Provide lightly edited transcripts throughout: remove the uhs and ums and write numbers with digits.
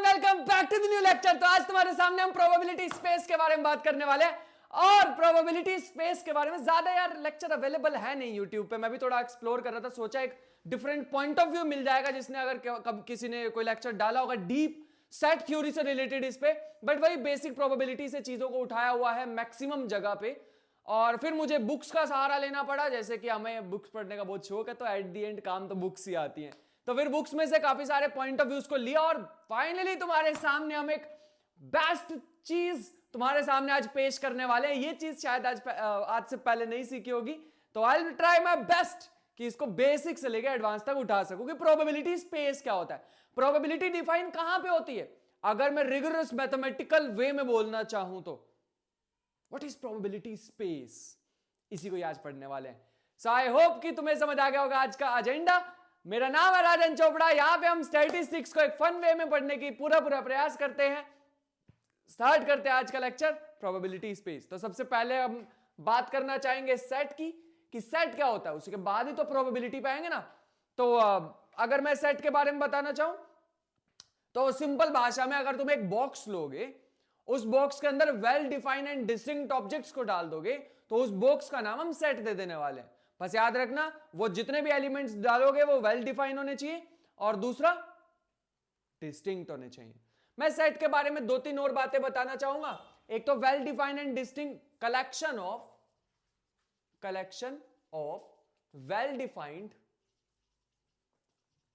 Everyone, welcome back to the new lecture. तो आज तुम्हारे सामने हम प्रोबेबिलिटी स्पेस के बारे में बात करने वाले हैं। और प्रोबेबिलिटी स्पेस के बारे में ज्यादा यार लेक्चर अवेलेबल है नहीं यूट्यूब पे। मैं भी थोड़ा एक्सप्लोर कर रहा था, सोचा एक डिफरेंट पॉइंट ऑफ व्यू मिल जाएगा जिसने अगर कब किसी ने कोई लेक्चर डाला होगा डीप सेट थ्योरी से रिलेटेड इस पे, बट वही बेसिक प्रोबेबिलिटी से चीजों को उठाया हुआ है मैक्सिमम जगह पे। और फिर मुझे बुक्स का सहारा लेना पड़ा, जैसे कि हमें बुक्स पढ़ने का बहुत शौक है, तो एट दी एंड काम तो बुक्स ही आती हैं। तो फिर बुक्स में से काफी सारे पॉइंट ऑफ व्यूज को लिया और फाइनली तुम्हारे सामने हम एक बेस्ट चीज तुम्हारे सामने आज पेश करने वाले हैं। ये चीज शायद आज से पहले नहीं सीखी होगी, तो I will try my best कि इसको बेसिक से लेकर एडवांस तक उठा सकूं कि प्रोबेबिलिटी स्पेस क्या होता है। प्रोबेबिलिटी डिफाइन कहां पे होती है? अगर मैं रिगरस मैथमेटिकल वे में बोलना चाहूं तो व्हाट इज प्रोबेबिलिटी स्पेस, इसी को आज पढ़ने वाले हैं। सो आई होप कि तुम्हें समझ आ गया होगा आज का एजेंडा। मेरा नाम है राजन चोपड़ा। यहां पे हम स्टैटिस्टिक्स को एक फन वे में पढ़ने की पूरा प्रयास करते हैं। स्टार्ट करते हैं आज का लेक्चर प्रोबेबिलिटी स्पेस। तो सबसे पहले हम बात करना चाहेंगे सेट की, कि सेट क्या होता है, उसके बाद ही तो प्रोबेबिलिटी पाएंगे ना। तो अगर मैं सेट के बारे में बताना चाहूं तो सिंपल भाषा में अगर तुम एक बॉक्स लोगे, उस बॉक्स के अंदर well defined and distinct objects को डाल दोगे, तो उस बॉक्स का नाम हम सेट दे देने वाले हैं। बस याद रखना, वो जितने भी एलिमेंट्स डालोगे वो वेल डिफाइंड होने चाहिए और दूसरा डिस्टिंक्ट होने चाहिए। मैं सेट के बारे में दो तीन और बातें बताना चाहूंगा। एक तो well defined and distinct collection of well defined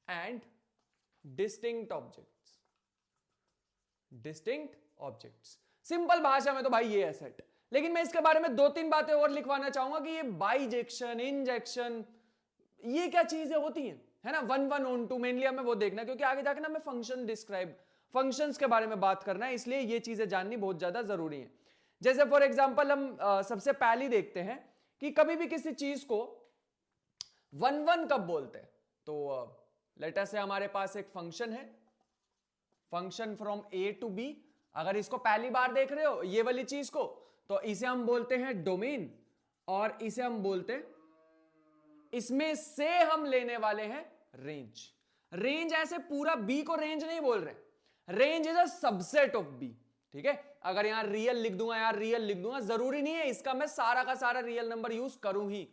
and distinct objects. Simple भाषा में तो भाई ये है सेट। लेकिन मैं इसके बारे में दो तीन बातें और लिखवाना चाहूंगा कि ये बाइजेक्शन, इंजेक्शन, ये क्या चीजें होती हैं, है ना। 1 1 ऑन 2 मेनली हमें वो देखना है, क्योंकि आगे जाकर ना हमें फंक्शंस के बारे में बात करना है, इसलिए ये चीजें जाननी बहुत ज्यादा जरूरी है। जैसे फॉर एग्जांपल हम सबसे पहले देखते हैं कि कभी भी किसी चीज को 1 1 कब बोलते हैं। तो लेट अस से हमारे पास एक फंक्शन है, function from A to B. अगर इसको पहली बार देख रहे हो ये वाली चीज को, तो इसे हम बोलते हैं डोमेन, और इसे हम बोलते हैं, इसमें से हम लेने वाले हैं रेंज। रेंज ऐसे पूरा बी को रेंज नहीं बोल रहे, range is a subset of B. ठीक है, अगर यहां रियल लिख दूंगा, यार रियल लिख दूंगा, जरूरी नहीं है इसका मैं सारा का सारा रियल नंबर यूज करूं ही।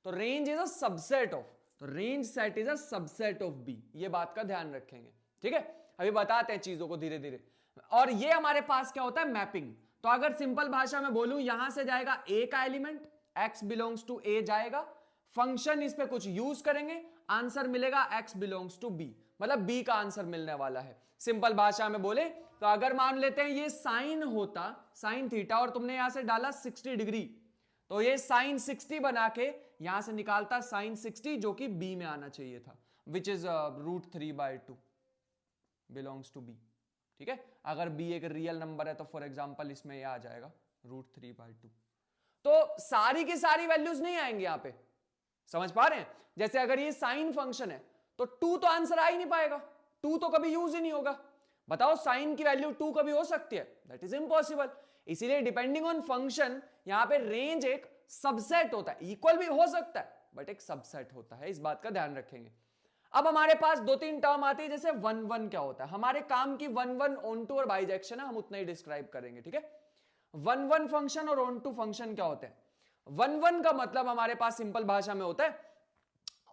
तो range is a subset of, तो range set is a subset of B, ये बात का ध्यान रखेंगे। ठीक है, अभी बताते हैं चीजों को धीरे धीरे। और ये हमारे पास क्या होता है, मैपिंग। तो अगर सिंपल भाषा में बोलूं, यहां से जाएगा ए का एलिमेंट, x बिलोंग्स टू ए जाएगा, फंक्शन इस पे कुछ यूज करेंगे, आंसर मिलेगा x बिलोंग्स टू b, मतलब b का आंसर मिलने वाला है। सिंपल भाषा में बोले तो अगर मान लेते हैं ये साइन होता, साइन थीटा, और तुमने यहां से डाला 60 डिग्री, तो ये साइन 60 बना के यहां से निकालता साइन 60, जो कि b में आना चाहिए था, which is √3/2 belongs to b। ठीक है, अगर b एक रियल नंबर है तो फॉर एग्जांपल इसमें यह आ जाएगा √3/2। तो सारी की सारी वैल्यूज नहीं आएंगे यहां पे, समझ पा रहे हैं। जैसे अगर ये साइन फंक्शन है तो 2 तो आंसर आ ही नहीं पाएगा, 2 तो कभी यूज ही नहीं होगा। बताओ साइन की वैल्यू 2 कभी हो सकती है? That is impossible. इसीलिए डिपेंडिंग ऑन फंक्शन यहां पे रेंज एक सबसेट होता है, इक्वल भी हो सकता है बट एक सबसेट होता है, इस बात का ध्यान रखेंगे। अब हमारे पास दो तीन टर्म आती है, जैसे 1 1 क्या होता है। हमारे काम की 1 1 ऑन टू और बाइजेक्शन है, हम उतना ही डिस्क्राइब करेंगे। ठीक है, 1 1 फंक्शन और ऑन टू फंक्शन क्या होते हैं। 1 1 का मतलब हमारे पास सिंपल भाषा में होता है,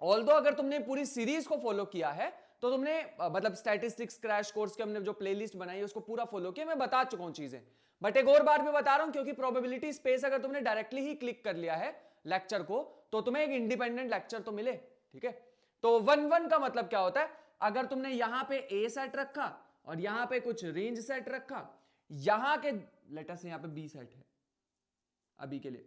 ऑल्दो अगर तुमने पूरी सीरीज को फॉलो किया है तो तुमने मतलब स्टैटिस्टिक्स क्रैश कोर्स के हमने जो प्लेलिस्ट बनाई है उसको पूरा फॉलो किया, मैं बता चुका हूं चीजें, बट एक और बार भी बता रहा हूं, क्योंकि प्रोबेबिलिटी स्पेस अगर तुमने डायरेक्टली ही क्लिक कर लिया है लेक्चर को तो तुम्हें एक इंडिपेंडेंट लेक्चर तो मिले। ठीक है, तो 1 1 का मतलब क्या होता है, अगर तुमने यहां पे ए सेट रखा और यहां पे कुछ रेंज सेट रखा, यहां के लेटर से यहां पे बी सेट है अभी के लिए।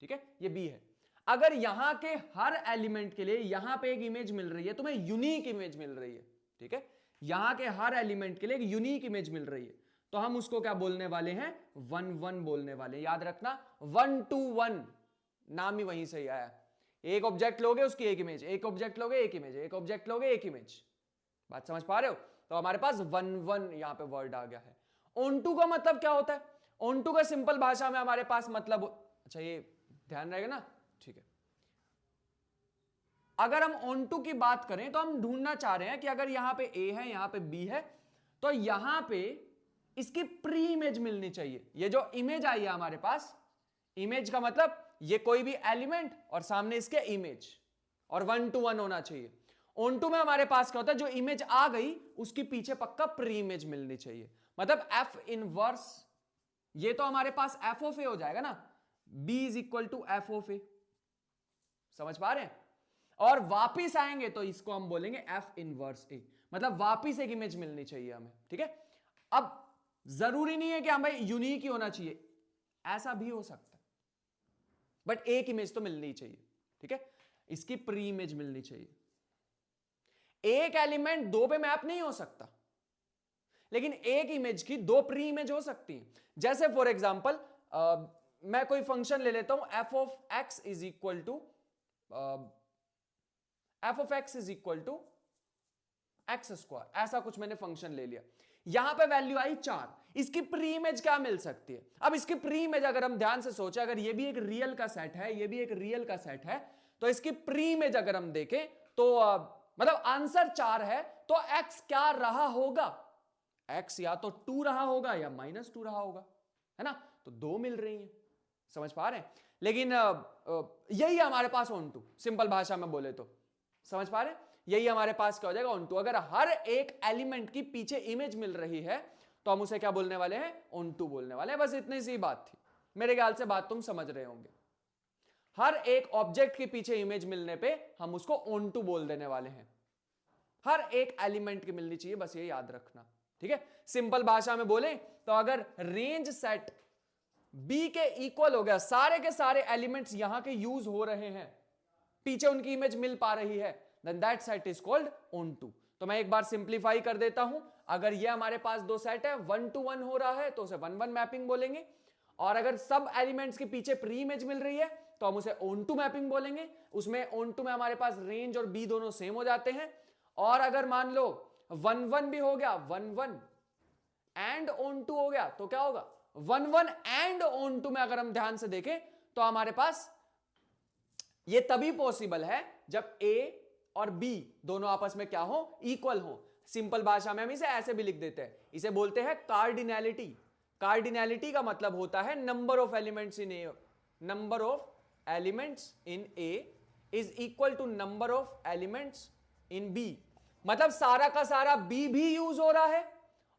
ठीक है, ये बी है। अगर यहां के हर एलिमेंट के लिए यहां पे एक इमेज मिल रही है, तुम्हें यूनिक इमेज मिल रही है। ठीक है, यहां के हर एलिमेंट के लिए एक यूनिक इमेज मिल रही है, तो हम उसको क्या बोलने वाले हैं, 1 1 बोलने वाले हैं। याद रखना 1 2 1 नाम ही वहीं से ही आया। एक ऑब्जेक्ट लोगे उसकी एक इमेज, एक ऑब्जेक्ट लोगे एक इमेज, एक ऑब्जेक्ट लोगे एक इमेज। बात समझ पा रहे हो? तो हमारे पास 1 1 यहां पे वर्ड आ गया है। ऑन टू का मतलब क्या होता है? ऑन टू का सिंपल भाषा में हमारे पास मतलब, अच्छा ये ध्यान रहेगा ना। ठीक है, अगर हम ऑन टू की बात करें तो हम ढूंढना चाह रहे हैं कि अगर यहां पे ए है यहां पे बी है, तो यहां पे इसकी प्री इमेज मिलनी चाहिए। ये जो इमेज आई है हमारे पास, इमेज का मतलब ये कोई भी एलिमेंट और सामने इसके इमेज, और 1 to 1 होना चाहिए। ऑन टू में हमारे पास क्या होता है, जो इमेज आ गई उसकी पीछे पक्का प्री इमेज मिलनी चाहिए। मतलब एफ इनवर्स, ये तो हमारे पास एफ ऑफ ए हो जाएगा ना, B is equal to F of A. समझ पा रहे हैं? और वापिस आएंगे तो इसको हम बोलेंगे एफ इनवर्स ए, मतलब वापिस एक इमेज मिलनी चाहिए हमें। ठीक है, अब जरूरी नहीं है कि हमें यूनिक ही होना चाहिए, ऐसा भी हो सकता है, बट एक इमेज तो मिलनी चाहिए। ठीक है, इसकी प्री इमेज मिलनी चाहिए। एक एलिमेंट दो पे मैप नहीं हो सकता, लेकिन एक इमेज की दो प्री इमेज हो सकती है। जैसे फॉर एग्जांपल मैं कोई फंक्शन ले लेता हूं, F of X is equal to X square, ऐसा कुछ मैंने फंक्शन ले लिया। यहां पे वैल्यू आई 4, इसकी प्री इमेज क्या मिल सकती है? अब इसकी प्री इमेज अगर हम ध्यान से सोचें, अगर ये भी एक रियल का सेट है, ये भी एक रियल का सेट है, तो इसकी प्री इमेज अगर हम देखें तो मतलब आंसर 4 है, तो एक्स क्या रहा होगा? एक्स या तो 2 रहा होगा या -2 रहा होगा, है ना? तो 2 मिल रही है। समझ पा रहे हैं? लेकिन यही हमारे पास ऑन टू, सिंपल भाषा में बोले तो समझ पा रहे हैं? यही हमारे पास क्या हो जाएगा, ऑन टू। अगर हर एक एलिमेंट की पीछे इमेज मिल रही है तो हम उसे क्या बोलने वाले हैं? ऑन टू बोलने वाले हैं। बस इतनी सी बात थी, मेरे ख्याल से बात तुम समझ रहे होंगे। हर एक ऑब्जेक्ट के पीछे इमेज मिलने पे हम उसको ऑन टू बोल देने वाले हैं। हर एक एलिमेंट की मिलनी चाहिए, बस ये याद रखना। ठीक है, सिंपल भाषा में बोले तो अगर रेंज सेट बी के इक्वल हो गया, सारे के सारे एलिमेंट्स यहां के यूज हो रहे हैं, पीछे उनकी इमेज मिल पा रही है, then that set is called onto. तो मैं एक बार सिंप्लीफाई कर देता हूं, अगर ये हमारे पास दो सेट है, 1 to 1 हो रहा है तो उसे 1 1 मैपिंग बोलेंगे, और अगर सब एलिमेंट्स के पीछे प्री इमेज मिल रही है तो हम उसे ऑन टू मैपिंग बोलेंगे। उसमें ऑन टू में हमारे पास रेंज और बी दोनों सेम हो जाते हैं। और अगर मान लो 1 1 भी हो गया, 1 1 एंड ऑन टू हो गया, तो क्या होगा? 1 1 एंड ऑन टू में अगर हम ध्यान से देखें तो हमारे पास ये तभी पॉसिबल है जब ए और बी दोनों आपस में क्या हो? इक्वल हो। सिंपल भाषा में हम इसे ऐसे भी लिख देते हैं, इसे बोलते हैं कार्डिनैलिटी। कार्डिनैलिटी का मतलब होता है number of elements in A, number of elements in A is equal to number of elements in B. मतलब सारा का सारा बी भी यूज हो रहा है,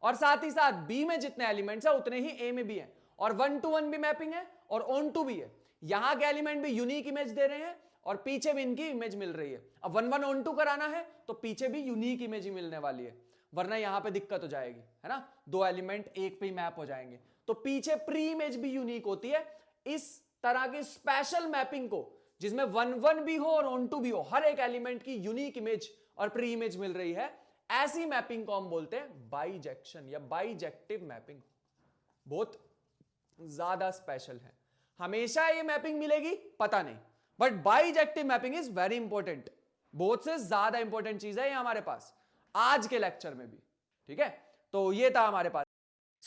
और साथ ही साथ बी में जितने एलिमेंट्स है उतने ही ए में भी है, और 1 to 1 भी मैपिंग है और ऑन टू भी है। यहां के एलिमेंट भी यूनिक इमेज दे रहे हैं और पीछे भी इनकी इमेज मिल रही है। अब 1 1 ऑन टू कराना है तो पीछे भी यूनिक इमेज ही मिलने वाली है, वरना यहां पे दिक्कत हो जाएगी, है ना? दो एलिमेंट एक पे ही मैप हो जाएंगे, तो पीछे प्री इमेज भी यूनिक होती है। इस तरह की स्पेशल मैपिंग को, जिसमें 1 1 भी हो और ऑन टू भी हो, हर एक एलिमेंट की यूनिक इमेज और प्री इमेज मिल रही है, ऐसी मैपिंग को हम बोलते हैं बाइजेक्शन या बाइजेक्टिव मैपिंग। बहुत ज्यादा स्पेशल है, हमेशा ये मैपिंग मिलेगी पता नहीं, but bijective mapping is very important. बहुत से ज्यादा इंपॉर्टेंट चीज है ये हमारे पास आज के लेक्चर में भी। ठीक है, तो ये था हमारे पास।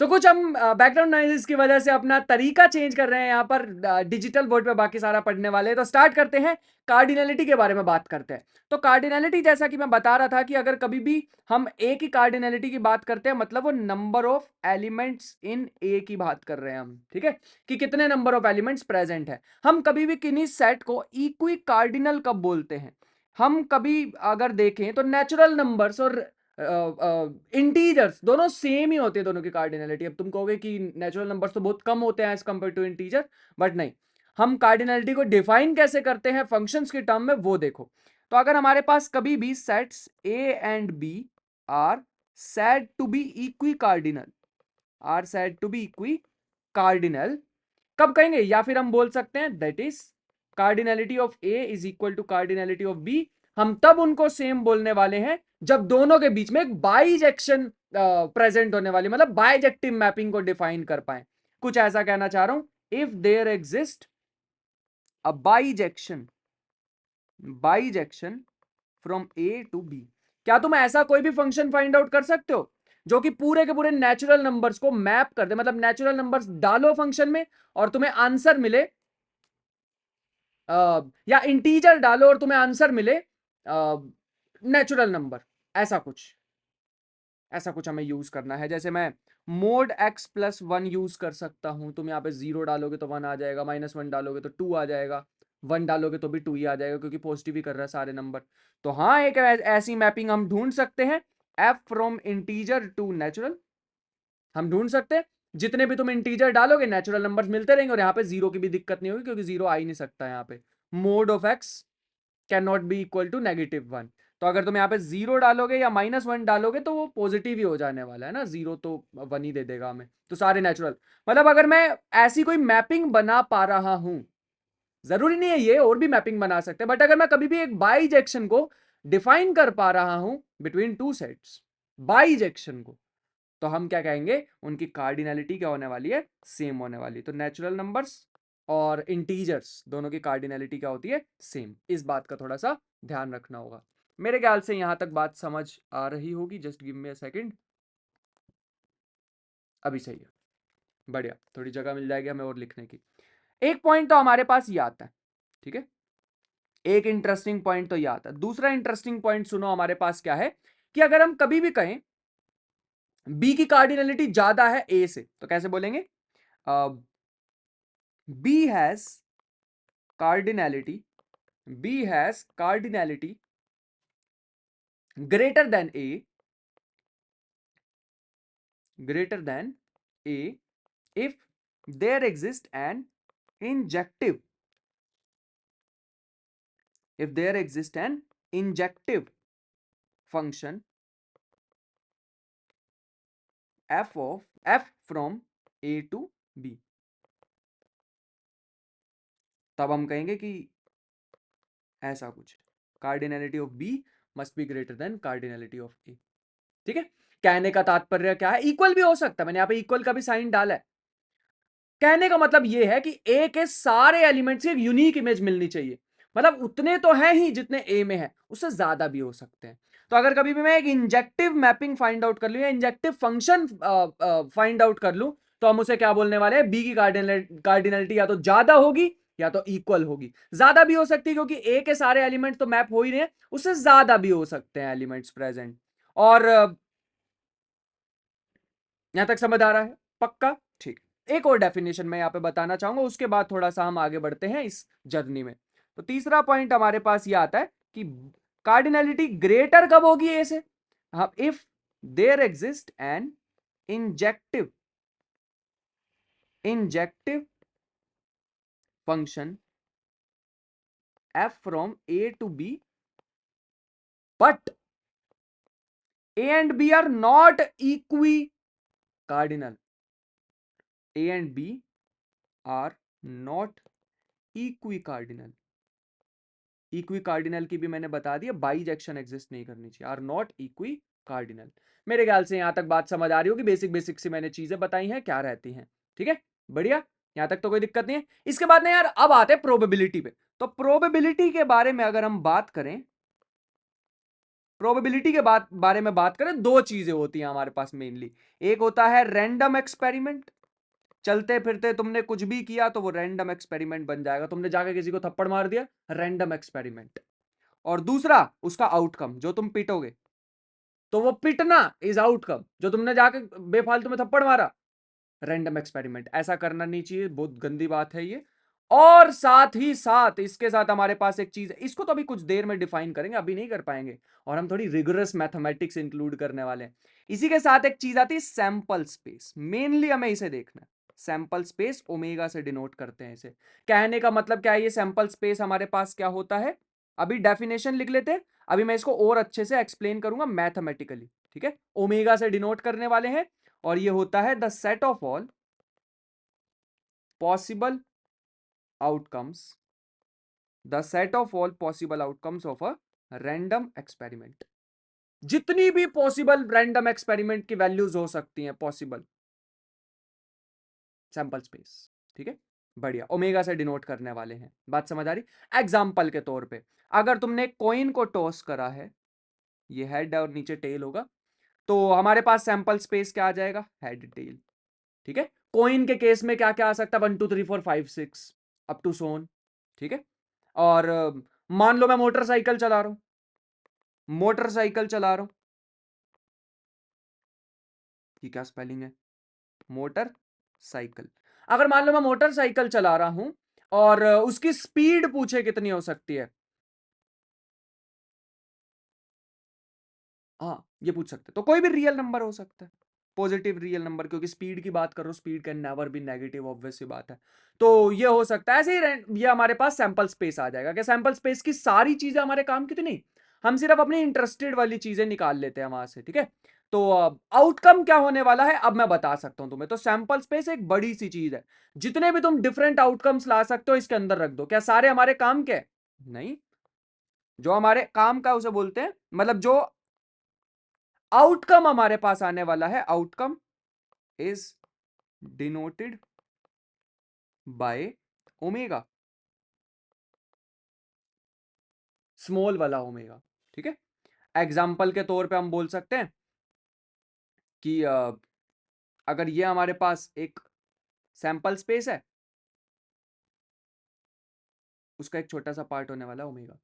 कुछ हम बैकग्राउंड नॉइज़ की वजह से अपना तरीका चेंज कर रहे हैं यहाँ पर, डिजिटल बोर्ड पे बाकी सारा पढ़ने वाले हैं। तो स्टार्ट करते हैं, कार्डिनलिटी के बारे में बात करते हैं। तो कार्डिनलिटी, जैसा कि मैं बता रहा था कि अगर कभी भी हम ए की कार्डिनलिटी की बात करते हैं, मतलब वो नंबर ऑफ एलिमेंट्स इन ए की बात कर रहे हैं हम। ठीक है, कि कितने नंबर ऑफ एलिमेंट्स प्रेजेंट है। हम कभी भी किन्हीं सेट को इक्वी कार्डिनल कब बोलते हैं? हम कभी अगर देखें तो नेचुरल नंबर्स और इंटीजर्स दोनों सेम ही होते हैं, दोनों की कार्डिनलिटी। अब तुम कहोगे कि नेचुरल नंबर्स तो बहुत कम होते हैं as compare to integer, but नहीं, हम कार्डिनलिटी को डिफाइन कैसे करते हैं फंक्शंस के टर्म में, वो देखो। तो अगर हमारे पास कभी भी sets A and B are said to be equicardinal, are said to be equicardinal, कब कहेंगे? या फिर हम बोल सकते हैं that is cardinality of A is equal to cardinality of B. हम तब उनको सेम बोलने वाले हैं जब दोनों के बीच में एक बाइजेक्शन प्रेजेंट होने वाली, मतलब बाइजेक्टिव मैपिंग को डिफाइन कर पाए। कुछ ऐसा कहना चाह रहा हूं, if there exist a bijection from A to B. क्या तुम ऐसा कोई भी फंक्शन फाइंड आउट कर सकते हो जो कि पूरे के पूरे नेचुरल नंबर्स को मैप कर दे? मतलब नेचुरल नंबर्स डालो फंक्शन में और तुम्हें आंसर मिले, या इंटीजर डालो और तुम्हें आंसर मिले नेचुरल नंबर, ऐसा कुछ, ऐसा कुछ हमें यूज करना है। जैसे मैं मोड x प्लस 1 यूज कर सकता हूं, तुम यहाँ पे 0 डालोगे तो 1 आ जाएगा, -1 डालोगे तो 2 आ जाएगा, 1 डालोगे तो भी 2 ही आ जाएगा, क्योंकि पॉजिटिव ही कर रहा है सारे नंबर। तो हाँ, एक ऐसी मैपिंग हम ढूंढ सकते हैं, f from integer to natural. हम ढूंढ सकते हैं जितने भी तुम इंटीजर डालोगे नेचुरल नंबर्स मिलते रहेंगे, और यहाँ पे 0 की भी दिक्कत नहीं होगी, क्योंकि 0 आ ही नहीं सकता यहाँ पे। Mod of x can not be equal to -1। तो अगर तुम यहाँ पे 0 डालोगे या -1 डालोगे तो वो पॉजिटिव ही हो जाने वाला है ना, 0 तो 1 ही दे देगा हमें। तो सारे नेचुरल, मतलब अगर मैं ऐसी कोई मैपिंग बना पा रहा हूं, जरूरी नहीं है ये, और भी मैपिंग बना सकते हैं, बट अगर मैं कभी भी एक बाइजेक्शन को डिफाइन कर पा रहा हूं बिटवीन टू सेट्स, बाइजेक्शन को, तो हम क्या कहेंगे, उनकी कार्डिनलिटी क्या होने वाली है, सेम होने वाली है। तो नेचुरल नंबर्स और इंटीजर्स दोनों की कार्डिनलिटी क्या होती है, सेम। इस बात का थोड़ा सा ध्यान रखना होगा। मेरे ख्याल से यहां तक बात समझ आ रही होगी। Just give me a second. अभी सही है, बढ़िया, थोड़ी जगह मिल जाएगी हमें और लिखने की। एक पॉइंट तो हमारे पास ये आता है, ठीक है, एक इंटरेस्टिंग पॉइंट तो ये आता है। दूसरा इंटरेस्टिंग पॉइंट सुनो, हमारे पास क्या है कि अगर हम कभी भी कहें बी की कार्डिनलिटी ज्यादा है ए से, तो कैसे बोलेंगे, B has cardinality, B has cardinality greater than A, greater than A if there exists an injective, if there exists an injective function f from A to B, तब हम कहेंगे कि ऐसा कुछ, cardinality of B must be greater than cardinality of A। ठीक है, कहने का तात्पर्य क्या है, इक्वल भी हो सकता है, मैंने यहां पे इक्वल का भी साइन डाला है। कहने का मतलब यह है कि ए के सारे एलिमेंट्स की एक यूनिक इमेज मिलनी चाहिए, मतलब उतने तो हैं ही जितने ए में है, उससे ज्यादा भी हो सकते हैं। तो अगर कभी भी मैं एक इंजेक्टिव मैपिंग फाइंड आउट कर लूं या इंजेक्टिव फंक्शन फाइंड आउट कर लूं, तो हम उसे क्या बोलने वाले हैं, बी की कार्डिनलिटी या तो ज्यादा होगी या तो इक्वल होगी। ज्यादा भी हो सकती है क्योंकि ए के सारे एलिमेंट तो मैप हो ही रहे हैं, उससे ज्यादा भी हो सकते हैं एलिमेंट्स प्रेजेंट। और यहां तक समझ आ रहा है, पक्का, ठीक। एक और डेफिनेशन मैं यहां पे बताना चाहूंगा, उसके बाद थोड़ा सा हम आगे बढ़ते हैं इस जर्नी में। तो तीसरा पॉइंट हमारे पास ये आता है कि कार्डिनलिटी ग्रेटर कब होगी ए से, हाँ, if there exist an injective function f from A to B, but A and B are not equicardinal. A and B are not equicardinal. इक्विकार्डिनल की भी मैंने बता दिया, बाइजेक्शन एग्जिस्ट नहीं करनी चाहिए, आर नॉट इक्विकार्डिनल। मेरे ख्याल से यहां तक बात समझ आ रही होगी, बेसिक बेसिक सी मैंने चीजें बताई हैं क्या रहती हैं। ठीक है, बढ़िया, यहां तक तो कोई दिक्कत नहीं है। इसके बाद ना यार अब आते हैं प्रोबेबिलिटी पे। तो प्रोबेबिलिटी के बारे में अगर हम बात करें, प्रोबेबिलिटी के बारे में बात करें, दो चीजें होती हैं हमारे पास मेनली। एक होता है रैंडम एक्सपेरिमेंट, चलते फिरते तुमने कुछ भी किया तो वो रैंडम एक्सपेरिमेंट बन जाएगा, तुमने जाके किसी को थप्पड़ मार दिया, रैंडम एक्सपेरिमेंट। और दूसरा उसका आउटकम, जो तुम पिटोगे, तो वो पिटना इज आउटकम, जो तुमने जाके बेफालतू में थप्पड़ मारा, रैंडम एक्सपेरिमेंट। ऐसा करना नहीं चाहिए, बहुत गंदी बात है ये। और साथ ही साथ इसके साथ हमारे पास एक चीज है, इसको तो अभी कुछ देर में डिफाइन करेंगे, अभी नहीं कर पाएंगे, और हम थोड़ी रिगरस मैथमेटिक्स इंक्लूड करने वाले हैं। इसी के साथ एक चीज आती है सैंपल स्पेस, मेनली हमें इसे देखना है। सैंपल स्पेस ओमेगा से डिनोट करते हैं इसे। कहने का मतलब क्या है, ये सैंपल स्पेस हमारे पास क्या होता है, अभी डेफिनेशन लिख लेते हैं, अभी मैं इसको और अच्छे से एक्सप्लेन करूंगा मैथमेटिकली। ठीक है, ओमेगा से डिनोट करने वाले हैं, और ये होता है the set of all possible outcomes, the set of all possible outcomes of a random experiment। जितनी भी पॉसिबल रैंडम एक्सपेरिमेंट की वैल्यूज हो सकती हैं पॉसिबल, सैंपल स्पेस। ठीक है, बढ़िया, ओमेगा से डिनोट करने वाले हैं, बात समझ आ रही। एग्जाम्पल के तौर पे अगर तुमने कॉइन को टॉस करा है, ये हेड और नीचे टेल होगा, तो हमारे पास सैंपल स्पेस क्या आ जाएगा, हेड टेल। ठीक है, कॉइन के केस में क्या क्या आ सकता है, 1 2 3 4 5 6 अप टू सोन। ठीक है, और मान लो मैं मोटरसाइकिल चला रहा हूं, मोटरसाइकिल चला रहा हूं, ये क्या स्पेलिंग है, मोटर साइकिल। अगर मान लो मैं मोटरसाइकिल चला रहा हूं और उसकी स्पीड पूछे कितनी हो सकती है, हाँ ये पूछ सकते, तो कोई भी रियल नंबर हो सकता है, पॉजिटिव रियल नंबर, क्योंकि स्पीड की बात कर रहा हूं, speed can never be negative, obvious सी बात है। तो ये हो सकता है, ऐसे ही ये हमारे पास सैंपल स्पेस आ जाएगा। क्या सैंपल स्पेस की सारी चीजें हमारे काम की तो नहीं, हम सिर्फ अपनी इंटरेस्टेड वाली चीजें निकाल लेते हैं वहां से, ठीक है। तो आउटकम क्या होने वाला है अब मैं बता सकता हूं तुम्हें। तो सैंपल स्पेस एक बड़ी सी चीज है, जितने भी तुम डिफरेंट आउटकम्स ला सकते हो इसके अंदर रख दो। क्या सारे हमारे काम के? नहीं, जो हमारे काम का उसे बोलते हैं, मतलब जो आउटकम हमारे पास आने वाला है, outcome is denoted by omega, small वाला ओमेगा, ठीक है। एग्जाम्पल के तौर पे हम बोल सकते हैं कि अगर ये हमारे पास एक सैंपल स्पेस है, उसका एक छोटा सा पार्ट होने वाला ओमेगा।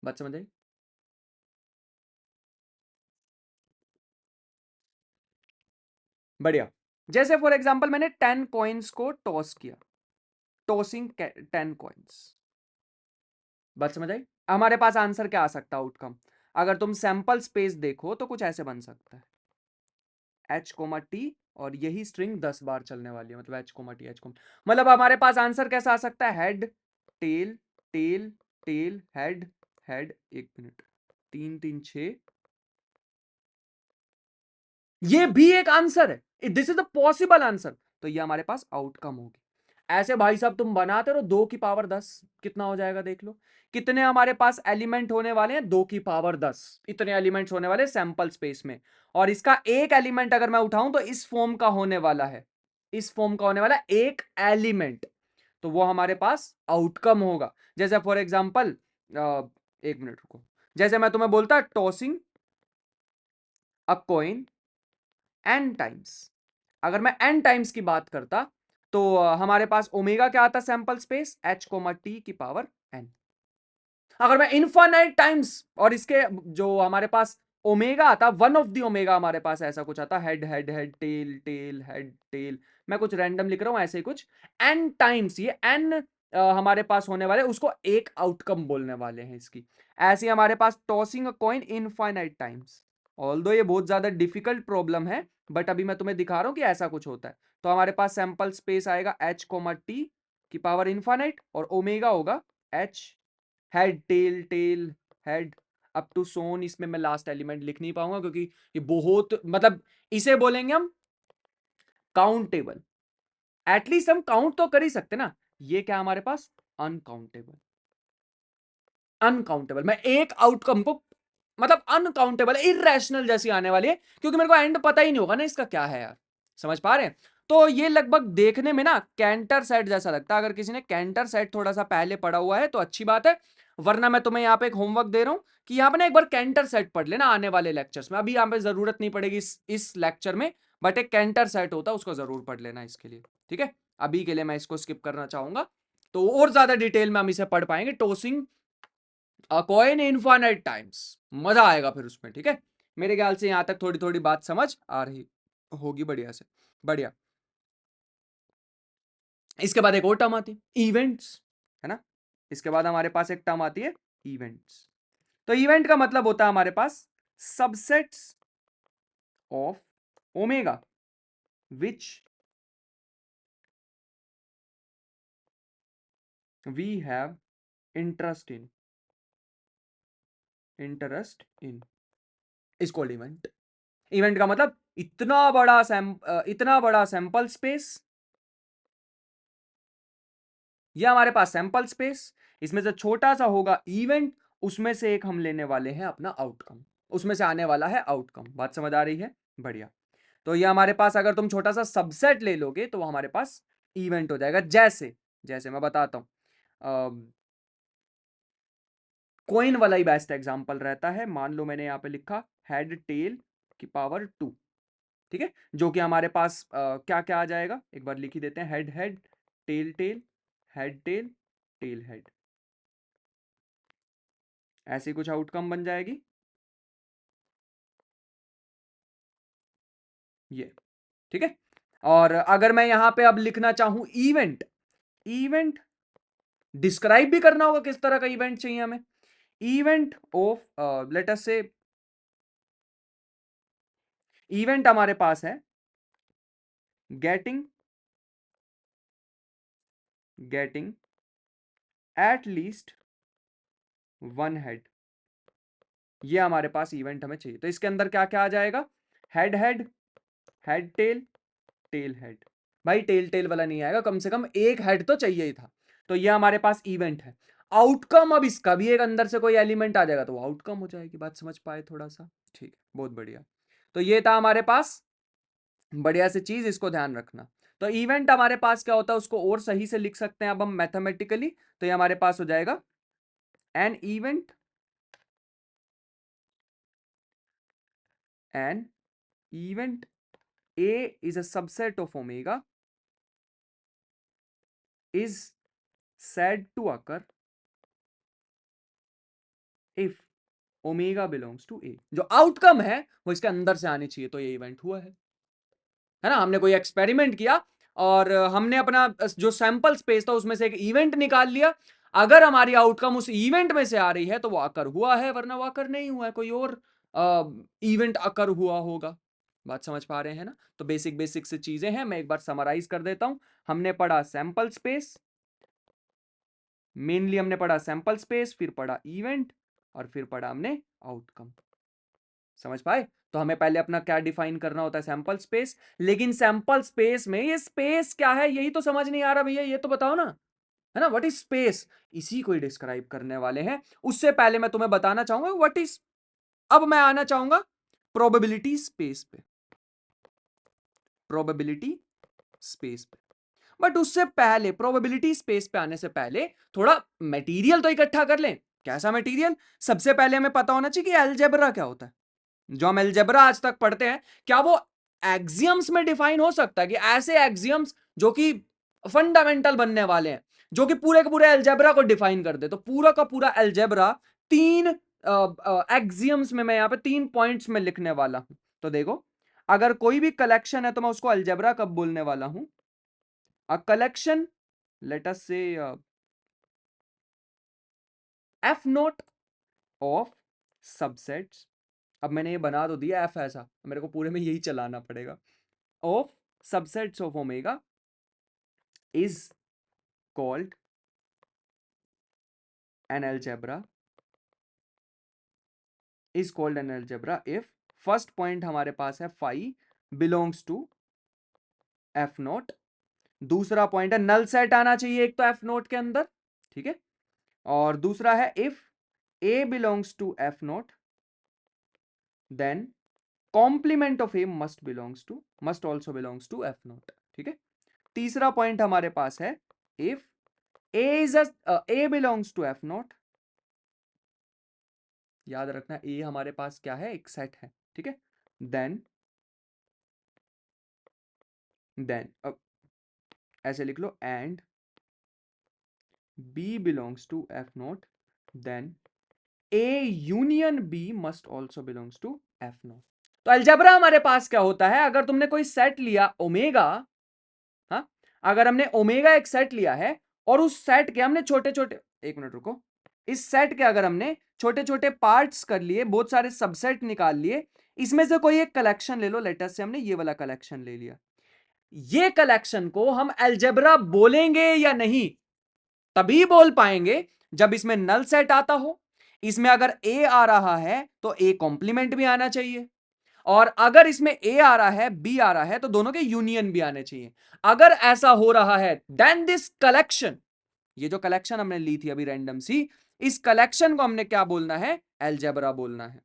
बात समझ आई? बढ़िया। जैसे फॉर एग्जांपल मैंने 10 कॉइन्स को टॉस किया, टॉसिंग 10 कॉइन्स। बात समझ आई? हमारे पास आंसर क्या आ सकता है, आउटकम? अगर तुम सैंपल स्पेस देखो तो कुछ ऐसे बन सकता है, एच कोमा टी, और यही स्ट्रिंग 10 बार चलने वाली है, मतलब H comma T H comma, मतलब हमारे पास आंसर कैसा आ सकता है, head tail tail tail head head. एक मिनट, 3 3 6, ये भी एक आंसर है, this is the possible answer. तो ये हमारे पास आउटकम होगी। ऐसे भाई साहब तुम बनाते रहो, 2 की पावर 10 कितना हो जाएगा देख लो। कितने हमारे पास एलिमेंट होने वाले हैं, 2 की पावर 10, इतने एलिमेंट्स होने वाले सैंपल स्पेस में। और इसका एक एलिमेंट अगर मैं उठाऊं तो इस फॉर्म का होने वाला है, इस फॉर्म का होने वाला एक एलिमेंट, तो वो हमारे पास आउटकम होगा। जैसे फॉर एग्जाम्पल, एक मिनट रुको, जैसे मैं तुम्हें बोलता tossing a coin N times, अगर मैं एन टाइम्स की बात करता तो हमारे पास ओमेगा क्या आता, sample space H comma T की पावर एन। अगर मैं इनफाइनाइट टाइम्स, और इसके जो हमारे पास ओमेगा आता, वन ऑफ दी ओमेगा हमारे पास ऐसा कुछ आता, head head head tail tail head tail, मैं कुछ रैंडम लिख रहा हूं ऐसे ही कुछ, एन टाइम्स, ये एन हमारे पास होने वाले, उसको एक आउटकम बोलने वाले हैं इसकी। ऐसे ही हमारे पास tossing a coin infinite times, although ये बहुत ज्यादा डिफिकल्ट प्रॉब्लम है, बट अभी मैं तुम्हें दिखा रहा हूं कि ऐसा कुछ होता है। तो हमारे पास सैंपल स्पेस आएगा एच कोमा टी की पावर इनफाइनाइट, और ओमेगा होगा H head tail tail head up to so on. इसमें मैं लास्ट एलिमेंट लिख नहीं पाऊंगा क्योंकि ये बहुत, मतलब इसे बोलेंगे हम काउंटेबल, एटलीस्ट हम काउंट तो कर ही सकते ना। ये क्या हमारे पास, अनकाउंटेबल, अनकाउंटेबल। मैं एक आउटकम को, मतलब अनकाउंटेबल, इरेशनल जैसी आने वाली है, क्योंकि मेरे को एंड पता ही नहीं होगा ना इसका क्या है यार। समझ पा रहे हैं? तो ये लगभग देखने में ना कैंटर सेट जैसा लगता है। अगर किसी ने कैंटर सेट थोड़ा सा पहले पढ़ा हुआ है तो अच्छी बात है, वरना मैं तुम्हें यहाँ पे एक होमवर्क दे रहा हूँ कि यहाँ पे ना एक बार कैंटर सेट पढ़ लेना आने वाले लेक्चर्स में। अभी यहाँ पे जरूरत नहीं पड़ेगी इस लेक्चर में, बट एक कैंटर सेट होता है, उसको जरूर पढ़ लेना इसके लिए, ठीक है। अभी के लिए मैं इसको स्किप करना चाहूंगा, तो और ज्यादा डिटेल में हम इसे पढ़ पाएंगे, tossing a coin infinite times, मजा आएगा फिर उसमें, ठीक है। मेरे ख्याल से यहां तक थोड़ी थोड़ी बात समझ आ रही होगी, बढ़िया से, बढ़िया। इसके बाद एक और टर्म आती है, इवेंट्स, है ना। इसके बाद हमारे पास एक टर्म आती है, इवेंट्स। तो इवेंट का मतलब होता है हमारे पास subsets of omega which we have interest in, interest in is called event. Event का मतलब इतना बड़ा सैंपल स्पेस, ये हमारे पास सैंपल स्पेस, इसमें से छोटा सा होगा इवेंट, उसमें से एक हम लेने वाले हैं अपना आउटकम, उसमें से आने वाला है आउटकम। बात समझ आ रही है? बढ़िया। तो ये हमारे पास अगर तुम छोटा सा सबसेट ले लोगे तो वो हमारे पास इवेंट हो जाएगा। जैसे जैसे मैं बताता हूं, कोइन वाला ही बेस्ट एग्जांपल रहता है। मान लो मैंने यहाँ पे लिखा हेड टेल की पावर 2, ठीक है, जो कि हमारे पास क्या क्या आ जाएगा, एक बार लिख ही देते हैं, head head tail tail head tail tail head, ऐसी कुछ आउटकम बन जाएगी। ये, ठीक है। और अगर मैं यहां पे अब लिखना चाहूं इवेंट, इवेंट डिस्क्राइब भी करना होगा किस तरह का इवेंट चाहिए हमें। इवेंट ऑफ लेट अस से इवेंट हमारे पास है getting at least one head, ये हमारे पास इवेंट हमें चाहिए। तो इसके अंदर क्या क्या आ जाएगा, head head, head tail, tail head. भाई टेल टेल वाला नहीं आएगा, कम से कम एक हेड तो चाहिए ही था। तो ये हमारे पास इवेंट है। आउटकम, अब इसका भी एक अंदर से कोई एलिमेंट आ जाएगा तो वो आउटकम हो जाएगी। बात समझ पाए थोड़ा सा, ठीक है, बहुत बढ़िया। तो ये था हमारे पास बढ़िया से चीज, इसको ध्यान रखना। तो इवेंट हमारे पास क्या होता है, उसको और सही से लिख सकते हैं अब हम मैथमेटिकली। तो ये हमारे पास हो जाएगा an event, an event A is a subset of omega is said to occur if omega belongs to A। जो आउटकम है वो इसके अंदर से आनी चाहिए, तो ये इवेंट हुआ है ना। हमने कोई एक्सपेरिमेंट किया और हमने अपना जो सैंपल स्पेस था उसमें से एक इवेंट निकाल लिया। अगर हमारी आउटकम उस इवेंट में से आ रही है तो वो अकर हुआ है, वरना वो अकर नहीं हुआ है, कोई और इवेंट अकर हुआ होगा। बात समझ पा रहे हैं ना। तो बेसिक बेसिक से चीजें हैं, मैं एक बार समराइज कर देता हूं। हमने पढ़ा सैंपल स्पेस, मेनली हमने पढ़ा सैंपल स्पेस, फिर पढ़ा इवेंट, और फिर पढ़ा हमने आउटकम। समझ पाए। तो हमें पहले अपना क्या डिफाइन करना होता है, सैंपल स्पेस। लेकिन सैंपल स्पेस में ये स्पेस क्या है यही तो समझ नहीं आ रहा भैया, ये तो बताओ ना, है ना। व्हाट इज स्पेस, इसी को ही डिस्क्राइब करने वाले हैं। उससे पहले मैं तुम्हें बताना चाहूंगा व्हाट इज, अब मैं आना चाहूंगा प्रोबेबिलिटी स्पेस पे, प्रोबेबिलिटी स्पेस पे। बट उससे पहले, प्रोबेबिलिटी स्पेस पे आने से पहले थोड़ा मटेरियल तो इकट्ठा कर लें। कैसा मटेरियल, सबसे पहले हमें पता होना चाहिए कि अलजेब्रा क्या होता है। जो हम अलजेब्रा आज तक पढ़ते हैं, क्या वो एक्सियम्स में डिफाइन हो सकता है, कि ऐसे एक्सियम्स जो कि फंडामेंटल बनने वाले हैं, जो कि पूरे के पूरे अलजेब्रा को डिफाइन कर दे। तो पूरा का पूरा अलजेब्रा तीन एक्सियम्स में, मैं यहां पे 3 पॉइंट्स में लिखने वाला हूं। तो देखो, अगर कोई भी कलेक्शन है तो मैं उसको अलजेब्रा कब बोलने वाला हूं, a collection, let us say f naught of subsets। अब मैंने ये बना तो दिया f ऐसा, मेरे को पूरे में यही चलाना पड़ेगा। of subsets of omega is called an algebra, is called an algebra if first point हमारे पास है phi belongs to f naught। दूसरा पॉइंट है नल सेट आना चाहिए एक तो f naught के अंदर, ठीक है। और दूसरा है if a belongs to f naught then complement of A must also belongs to F naught, ठीक है। तीसरा पॉइंट हमारे पास है if A belongs to F naught, याद रखना ए हमारे पास क्या है, एक सेट है, ठीक है। देन अब ऐसे लिख लो, and B belongs to F naught then A union B must also belongs to F naught. तो अलजेब्रा हमारे पास क्या होता है, अगर तुमने कोई सेट लिया ओमेगा, हाँ, अगर हमने ओमेगा एक सेट लिया है और उस सेट के हमने छोटे छोटे, एक मिनट रुको, इस सेट के अगर हमने छोटे छोटे पार्ट्स कर लिए, बहुत सारे सबसेट निकाल लिए, इसमें से कोई एक कलेक्शन ले लो, लेटर से हमने ये वाला कलेक्शन ले लिया, ये कलेक्शन को हम अलजेब्रा बोलेंगे या नहीं, तभी बोल पाएंगे जब इसमें नल सेट आता हो। इसमें अगर ए आ रहा है तो ए कॉम्प्लीमेंट भी आना चाहिए, और अगर इसमें ए आ रहा है बी आ रहा है तो दोनों के यूनियन भी आने चाहिए। अगर ऐसा हो रहा है देन दिस कलेक्शन, ये जो कलेक्शन हमने ली थी अभी रैंडम सी, इस कलेक्शन को हमने क्या बोलना है, अलजेब्रा बोलना है।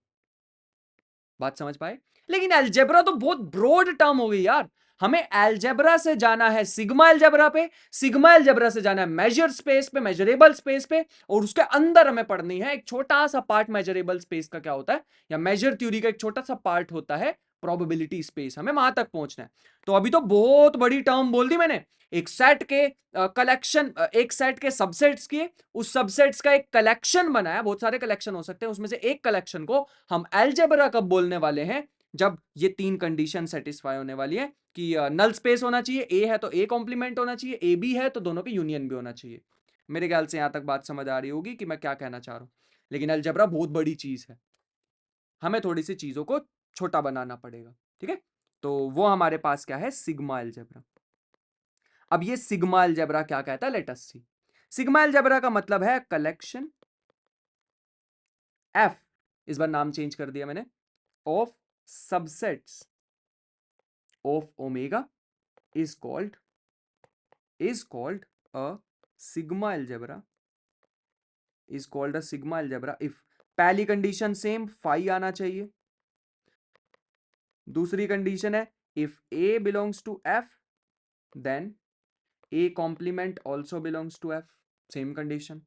बात समझ पाए। लेकिन अलजेब्रा तो बहुत ब्रॉड टर्म हो गई यार, हमें अलजेब्रा से जाना है सिग्मा अलजेब्रा पे, सिग्मा अलजेब्रा से जाना है मेजर स्पेस पे, मेजरेबल स्पेस पे, और उसके अंदर हमें पढ़नी है एक छोटा सा पार्ट मेजरेबल स्पेस का क्या होता है, या मेजर थ्योरी का एक छोटा सा पार्ट होता है प्रोबेबिलिटी स्पेस, हमें वहां तक पहुंचना है। तो अभी तो बहुत बड़ी टर्म बोल दी मैंने, एक सेट के कलेक्शन, एक सेट के सबसेट्स के, उस सबसेट्स का एक कलेक्शन बनाया, बहुत सारे कलेक्शन हो सकते हैं, उसमें से एक कलेक्शन को हम अलजेब्रा कब बोलने वाले हैं, जब ये तीन कंडीशन सेटिस्फाई होने वाली है कि नल स्पेस होना चाहिए, ए है तो ए कॉम्प्लीमेंट होना चाहिए, ए बी है तो दोनों के यूनियन भी होना चाहिए। मेरे ख्याल से यहां तक बात समझ आ रही होगी कि मैं क्या कहना चाह रहा हूं। लेकिन अलजेब्रा बहुत बड़ी चीज है, हमें थोड़ी सी चीजों को छोटा बनाना पड़ेगा, ठीक है। तो वो हमारे पास क्या है, सिग्मा अलजेब्रा। अब ये सिग्मा अलजेब्रा क्या कहता है, लेट अस सी। सिग्मा अलजेब्रा का मतलब है कलेक्शन एफ, इस बार नाम चेंज कर दिया मैंने, of subsets of omega is called a sigma algebra, is called a sigma algebra if पहली कंडीशन सेम फाई आना चाहिए, दूसरी कंडीशन है if a belongs to f then a complement also belongs to f, same condition.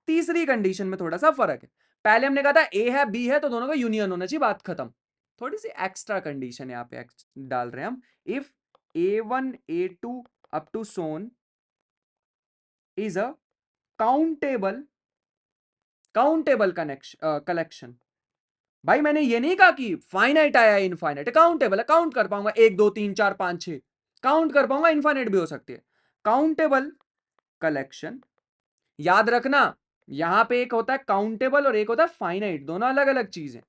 तीसरी condition में थोड़ा सा फर्क है, पहले हमने कहा था a है b है तो दोनों का यूनियन होना चाहिए, बात खत्म। थोड़ी सी एक्स्ट्रा कंडीशन यहाँ पे डाल रहे हैं हम, if a1 a2 up to so on is a countable collection. भाई मैंने ये नहीं कहा कि फाइनाइट आया इनफाइनाइट, काउंटेबल है, काउंट कर पाऊंगा 1 2 3 4 5 6 काउंट कर पाऊंगा, इनफाइनाइट भी हो सकती है। काउंटेबल कलेक्शन, याद रखना यहां पे एक होता है काउंटेबल और एक होता है फाइनाइट, दोनों अलग अलग चीजें।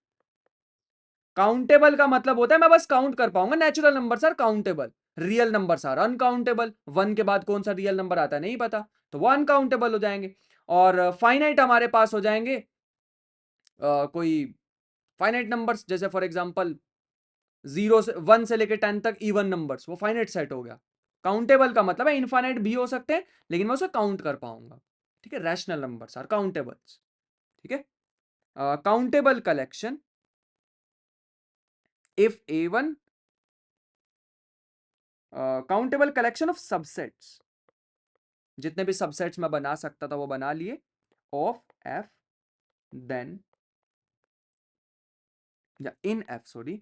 काउंटेबल का मतलब होता है मैं बस काउंट कर पाऊंगा, natural numbers are countable, real numbers are uncountable, 1 के बाद कौन सा रियल नंबर आता है नहीं पता, तो वो अनकाउंटेबल हो जाएंगे। और फाइनाइट हमारे पास हो जाएंगे कोई फाइनाइट नंबर्स, जैसे फॉर एग्जांपल 0 से 1 से लेकर 10 तक इवन नंबर्स, वो फाइनाइट सेट हो गया। काउंटेबल का मतलब है इनफाइनाइट भी हो सकते हैं लेकिन मैं उसे काउंट कर पाऊंगा, ठीक है। रैशनल नंबर्स आर काउंटेबल्स, ठीक है। Countable collection if A1 countable collection of subsets, जितने भी सबसेट्स मैं बना सकता था वो बना लिए, ऑफ F देन या in F, sorry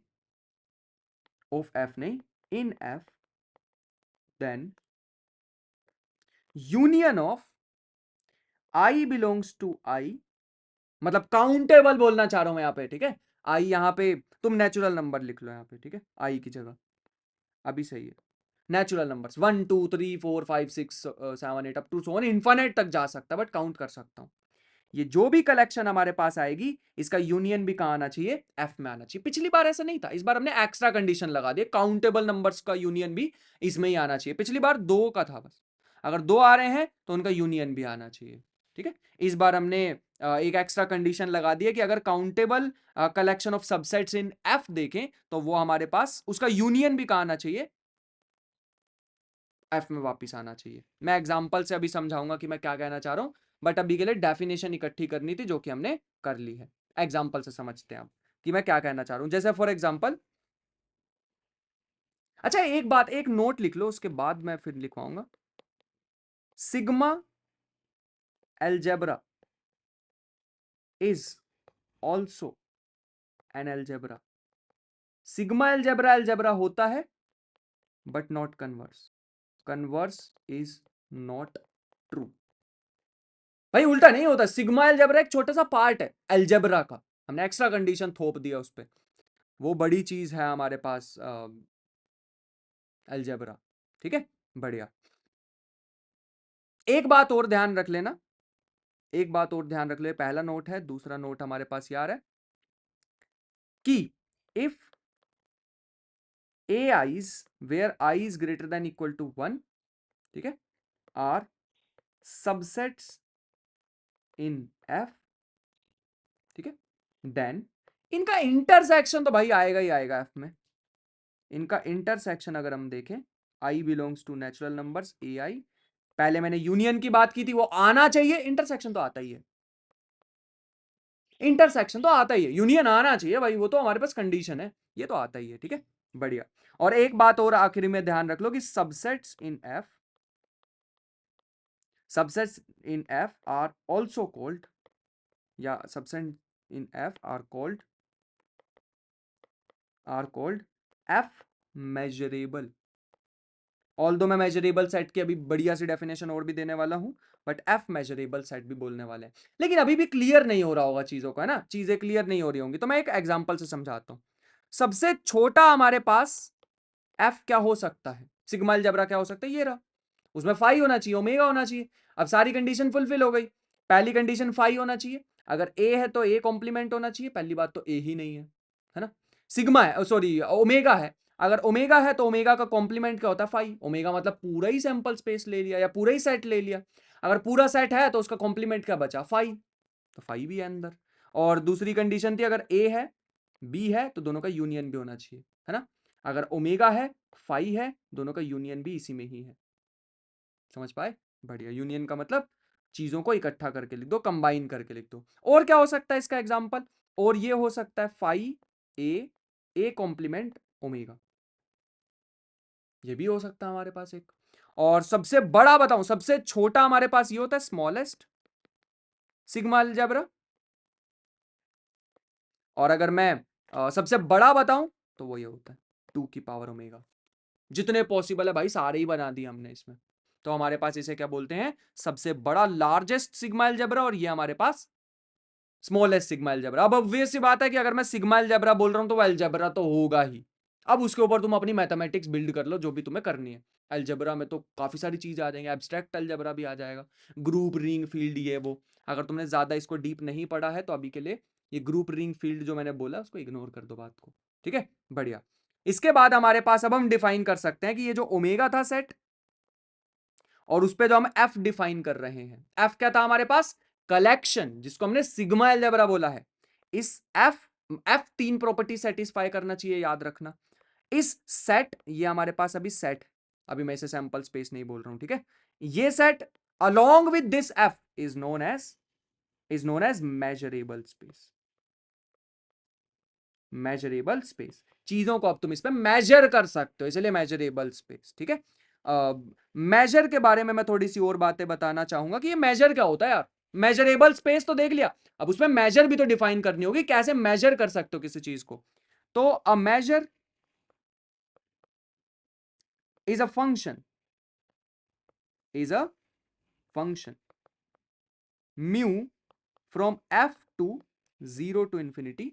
of F नहीं, in F then union of I belongs to I, मतलब काउंटेबल बोलना चाह रहा हूं मैं यहाँ पे, ठीक है। I यहाँ पे तुम नेचुरल नंबर लिख लो यहाँ पे, ठीक है, I की जगह, अभी सही है। Natural numbers 1 2 3 4 5 6 7 8 up to so on infinite तक जा सकता है, बट काउंट कर सकता हूं। ये जो भी कलेक्शन हमारे पास आएगी इसका यूनियन भी कहां आना चाहिए, एफ में आना चाहिए। पिछली बार ऐसा नहीं था, इस बार हमने एक्स्ट्रा कंडीशन लगा दी, काउंटेबल नंबर्स का यूनियन भी इसमें ही आना चाहिए। पिछली बार 2 का था बस, अगर 2 आ रहे हैं तो उनका यूनियन भी आना चाहिए, ठीक है। इस बार हमने एक एक्स्ट्रा कंडीशन लगा दी है कि अगर countable collection of subsets in F देखें तो वो हमारे पास उसका यूनियन भी कहां आना चाहिए, एफ में वापस आना चाहिए। मैं एग्जांपल से अभी समझाऊंगा कि मैं क्या कहना चाह रहा हूं, बट अभी के लिए डेफिनेशन इकट्ठी करनी थी जो कि हमने कर ली है। एग्जांपल से समझते हैं आप कि मैं क्या कहना चाह रहा हूं। जैसे फॉर एग्जांपल, अच्छा एक बात, एक नोट लिख लो, उसके बाद मैं फिर लिखवाऊंगा। Sigma algebra is also an algebra. Sigma algebra algebra होता है but not converse, converse is not true. भाई उल्टा नहीं होता, सिग्मा अलजेब्रा एक छोटा सा पार्ट है अलजेब्रा का, हमने एक्स्ट्रा कंडीशन थोप दिया उस पर, वो बड़ी चीज है हमारे पास अलजेब्रा, ठीक है। बढ़िया, एक बात और ध्यान रख लेना, एक बात और ध्यान रख ले, पहला नोट है, दूसरा नोट हमारे पास यार है कि if A i's where i is greater than equal to 1, ठीक है, आर सबसेट्स इन एफ, ठीक है, देन इनका इंटरसेक्शन तो भाई आएगा ही आएगा एफ में। इनका इंटरसेक्शन अगर हम देखें, आई बिलोंग्स टू नेचुरल नंबर्स ए आई, पहले मैंने यूनियन की बात की थी, वो आना चाहिए, इंटरसेक्शन तो आता ही है, इंटरसेक्शन तो आता ही है, यूनियन आना चाहिए भाई, वो तो हमारे पास कंडीशन है, ये तो आता ही है, ठीक है। बढ़िया, और एक बात और आखिरी में ध्यान रख लो कि subsets in F, subsets in F are also called, या subset in F are called F measurable. Although मैं मेजरेबल सेट की अभी बढ़िया सी डेफिनेशन और भी देने वाला हूं, बट एफ मेजरेबल सेट भी बोलने वाले हैं, लेकिन अभी भी क्लियर नहीं हो रहा होगा चीजों का, है ना, चीजें क्लियर नहीं हो रही होंगी, तो मैं एक एग्जांपल से समझाता हूं। सबसे छोटा हमारे पास एफ क्या हो सकता है, सिग्मा अलजेब्रा क्या हो सकता है, ये रहा। उसमें फाई होना चाहिए, ओमेगा होना चाहिए। अब सारी कंडीशन फुलफिल हो गई। पहली कंडीशन फाई होना चाहिए, अगर ए है तो ए कॉम्प्लीमेंट होना चाहिए। पहली बात तो ए ही नहीं है ना। सिग्मा है, सॉरी ओमेगा है, अगर ओमेगा है तो ओमेगा का कॉम्प्लीमेंट क्या होता है, फाई। ओमेगा मतलब पूरा ही सैंपल स्पेस ले लिया या पूरा ही सेट ले लिया। अगर पूरा सेट है तो उसका कॉम्प्लीमेंट क्या बचा, फाई, तो फाई भी है अंदर। और दूसरी कंडीशन थी अगर ए है बी है तो दोनों का यूनियन भी होना चाहिए, है ना। अगर ओमेगा है फाई है, दोनों का यूनियन भी इसी में ही है। समझ पाए, बढ़िया। यूनियन का मतलब चीजों को इकट्ठा करके लिख दो, कंबाइन करके लिख दो। और क्या हो सकता है इसका एग्जांपल, और ये हो सकता है फाई ए कॉम्प्लीमेंट ओमेगा, ये भी हो सकता है हमारे पास एक। और सबसे बड़ा बताऊं, सबसे छोटा हमारे पास ये होता है स्मॉलेस्ट सिग्मा अलजेब्रा। और अगर मैं सबसे बड़ा बताऊं तो वो ये होता है 2 की पावर ओमेगा। जितने पॉसिबल है भाई सारे ही बना दिए हमने इसमें। तो हमारे पास इसे क्या बोलते हैं, सबसे बड़ा लार्जेस्ट सिग्मा अलजेब्रा, और ये हमारे पास स्मॉलेस्ट सिग्मा अलजेब्रा। अब ऑब्वियस सी बात है कि अगर मैं सिग्मा अलजेब्रा बोल रहा हूं तो वो अलजेब्रा तो होगा ही। अब उसके ऊपर तुम अपनी मैथमेटिक्स बिल्ड कर लो जो भी तुम्हें करनी है। अलजेब्रा में तो काफी सारी चीज आ जाएंगी, एब्स्ट्रैक्ट अलजेब्रा भी आ जाएगा, ग्रुप रिंग फील्ड ये वो। अगर तुमने ज्यादा इसको डीप नहीं पढ़ा है तो अभी के लिए ये ग्रुप रिंग फील्ड जो मैंने बोला उसको इग्नोर कर दो बात को, ठीक है, बढ़िया। इसके बाद हमारे पास अब हम डिफाइन कर सकते हैं कि ये जो ओमेगा था सेट, और उस पे जो हम एफ डिफाइन कर रहे हैं, एफ क्या था हमारे पास, कलेक्शन, जिसको हमने सिग्मा अलजेब्रा बोला है। इस एफ एफ 3 प्रॉपर्टी सेटिस्फाई करना चाहिए, याद रखना। इस सेट, ये हमारे पास अभी सेट, अभी मैं इसे सैंपल स्पेस नहीं बोल रहा हूं, ठीक है। ये set along with this F is known as measurable space. Measurable space, चीजों को अब तुम इस पे मेजर कर सकते हो, इसलिए मेजरेबल स्पेस, ठीक है। मेजर के बारे में मैं थोड़ी सी और बातें बताना चाहूंगा कि ये मेजर क्या होता है यार। मेजरेबल स्पेस तो देख लिया, अब उसमें मेजर भी तो डिफाइन करनी होगी, कैसे मेजर कर सकते हो किसी चीज को। तो a measure is a function mu from F to 0 to infinity।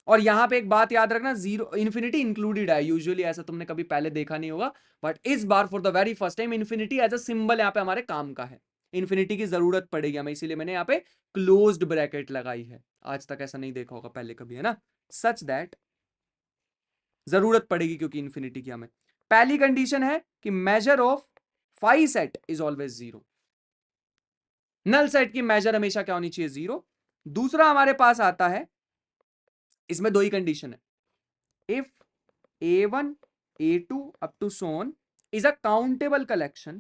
और यहां पे एक बात याद रखना, जीरो इन्फिनिटी इंक्लूडेड है, यूजुअली ऐसा तुमने कभी पहले देखा नहीं होगा, बट इस बार for the very first time infinity as a symbol यहां पे हमारे काम का है। इन्फिनिटी की जरूरत पड़ेगी हमें, इसीलिए मैंने यहां पे क्लोज्ड ब्रैकेट लगाई है। आज तक ऐसा नहीं देखा होगा पहले कभी, है ना। सच दैट जरूरत पड़ेगी क्योंकि इन्फिनिटी की हमें। पहली कंडीशन है कि measure of phi set is always 0। Null set की मेजर हमेशा क्या होनी चाहिए, 0। दूसरा हमारे पास आता है, इसमें दो ही कंडीशन है, if A1 A2 up to so on is a countable collection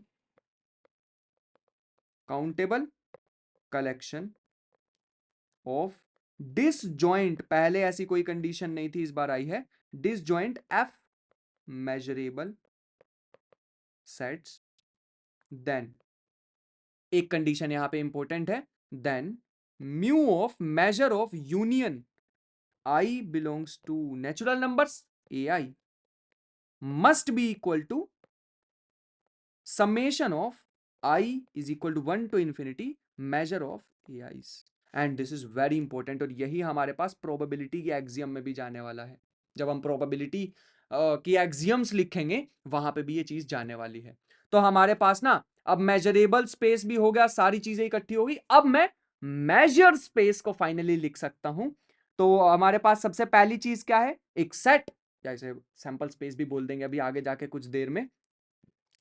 of disjoint, पहले ऐसी कोई कंडीशन नहीं थी, इस बार आई है, disjoint F measurable sets, then एक कंडीशन यहां पे इंपॉर्टेंट है, then mu of measure of union I belongs to natural numbers AI must be equal to summation of I is equal to 1 to infinity measure of AIs, and this is very important। और यही हमारे पास probability की axiom में भी जाने वाला है। जब हम प्रोबेबिलिटी की एक्सियम्स लिखेंगे वहां पे भी ये चीज जाने वाली है। तो हमारे पास ना अब मेजरेबल स्पेस भी हो गया, सारी चीजें इकट्ठी हो गई, अब मैं मेजर स्पेस को फाइनली लिख सकता हूं। तो हमारे पास सबसे पहली चीज क्या है, एक सेट, या इसे सैंपल स्पेस भी बोल देंगे अभी आगे जाके कुछ देर में।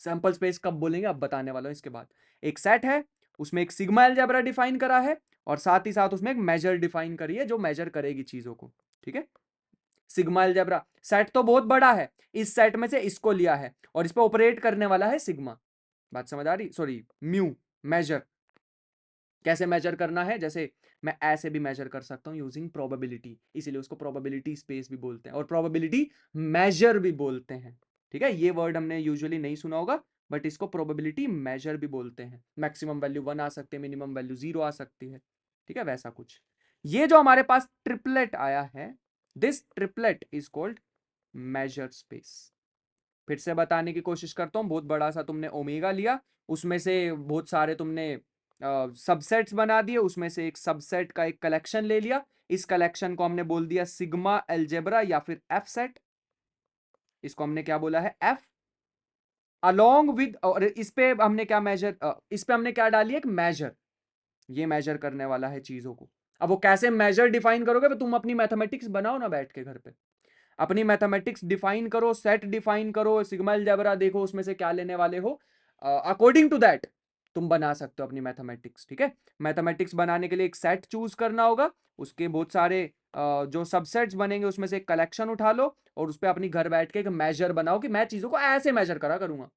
सैंपल स्पेस कब बोलेंगे अब बताने वाला हूं इसके बाद। एक सेट है, उसमें एक सिग्मा अलजेब्रा डिफाइन करा है, और साथ ही साथ उसमें एक मेजर डिफाइन करी है जो मेजर करेगी चीजों को, ठीक है। सिग्मा अलजेब्रा सेट तो बहुत बड़ा है, इस सेट में से इसको लिया है और इस पे ऑपरेट करने वाला है सिग्मा। बात समझ आ रही, सॉरी म्यू। मेजर कैसे मेजर करना है, जैसे मैं ऐसे भी मेजर कर सकता हूं यूजिंग प्रोबेबिलिटी, इसीलिए उसको प्रोबेबिलिटी स्पेस भी बोलते हैं और प्रोबेबिलिटी मेजर भी बोलते हैं, ठीक है। ये वर्ड हमने यूजुअली नहीं सुना होगा, बट इसको प्रोबेबिलिटी मेजर भी बोलते हैं। मैक्सिमम वैल्यू 1 आ सकती है, मिनिमम वैल्यू 0 आ सकती है, ठीक है, वैसा कुछ। ये जो हमारे पास ट्रिपलेट आया है, this triplet is called measure space. फिर से बताने की कोशिश करता हूं, बहुत बड़ा सा तुमने ओमेगा लिया, उसमें से बहुत सारे तुमने सबसेट्स बना दिए, उसमें से एक सबसेट का एक कलेक्शन ले लिया, इस कलेक्शन को हमने बोल दिया सिग्मा एल्जेब्रा या फिर एफ सेट। इसको हमने क्या बोला है, एफ अलोंग विद, और इस पे हमने क्या मेजर, इस पे हमने क्या डाली, एक मेजर, ये मेजर करने वाला है चीजों को। अब वो कैसे मेजर डिफाइन करोगे, तुम अपनी मैथमेटिक्स बनाओ ना बैठ के घर पे, अपनी मैथमेटिक्स डिफाइन करो, सेट डिफाइन करो, सिग्मा अलजेब्रा देखो उसमें से क्या लेने वाले हो, अकॉर्डिंग टू दैट तुम बना सकते हो अपनी मैथमेटिक्स। ठीक है, मैथमेटिक्स बनाने के लिए एक सेट चूज करना होगा, उसके बहुत सारे जो सबसेट्स बनेंगे उसमें से एक कलेक्शन उठा लो और उस पर अपनी घर बैठ के एक मेजर बनाओ कि मैं चीजों को ऐसे मेजर करा करूंगा।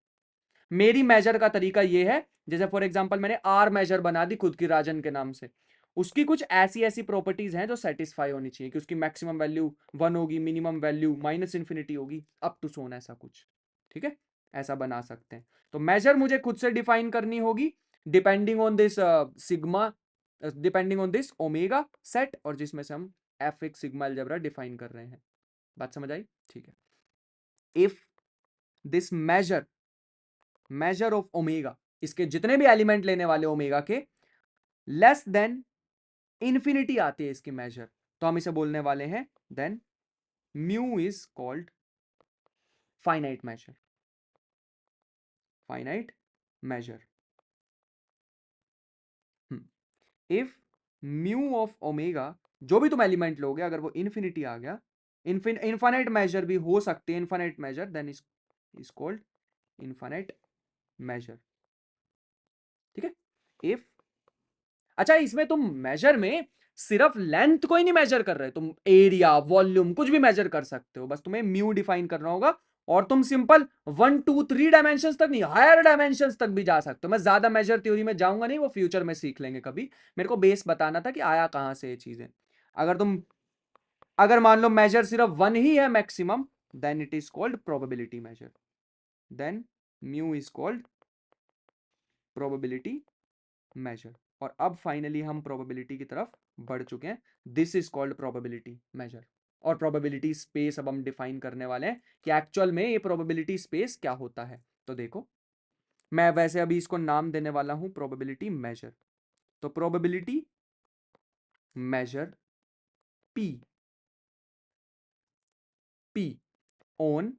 मेरी मेजर का तरीका यह है, जैसे फॉर एग्जांपल मैंने आर मेजर बना दी खुद की राजन के नाम से, उसकी कुछ ऐसी ऐसी प्रॉपर्टीज हैं जो सेटिस्फाई होनी चाहिए कि उसकी मैक्सिमम वैल्यू 1 होगी, मिनिमम वैल्यू माइनस इन्फिनिटी होगी, अप टू सोन ऐसा कुछ। ठीक है, ऐसा बना सकते हैं। तो मेजर मुझे खुद से डिफाइन करनी होगी depending on this sigma, depending on this omega set, और जिसमें से हम एफ एक सिग्मा अलजेब्रा डिफाइन कर रहे हैं। बात समझ आई? ठीक है, if this measure of omega, इसके जितने भी एलिमेंट लेने वाले ओमेगा के लेस देन इंफिनिटी आती है इसकी मेजर, तो हम इसे बोलने वाले हैं then mu is called finite measure. Finite measure if mu of omega, जो भी तुम एलिमेंट लोगे अगर वो इन्फिनिटी आ गया, इनफाइनाइट मेजर भी हो सकती है, infinite measure then is called infinite measure. ठीक है, इफ, अच्छा इसमें तुम मेजर में सिर्फ लेंथ को ही नहीं मेजर कर रहे, तुम एरिया वॉल्यूम कुछ भी मेजर कर सकते हो, बस तुम्हें म्यू डिफाइन करना होगा, और तुम सिंपल 1 2 3 डायमेंशन तक नहीं, हायर डायमेंशन तक भी जा सकते हो। मैं ज्यादा मेजर थ्योरी में जाऊंगा नहीं, वो फ्यूचर में सीख लेंगे कभी, मेरे को बेस बताना था कि आया कहां से ये चीजें। अगर मान लो मेजर सिर्फ 1 ही है maximum, then it is called probability measure, then mu is called probability measure. और अब फाइनली हम प्रोबेबिलिटी की तरफ बढ़ चुके हैं, this is called probability measure. और प्रोबेबिलिटी स्पेस अब हम डिफाइन करने वाले हैं कि एक्चुअल में ये प्रोबेबिलिटी स्पेस क्या होता है। तो देखो, मैं वैसे अभी इसको नाम देने वाला हूं प्रोबेबिलिटी मेजर। तो probability measure P, P on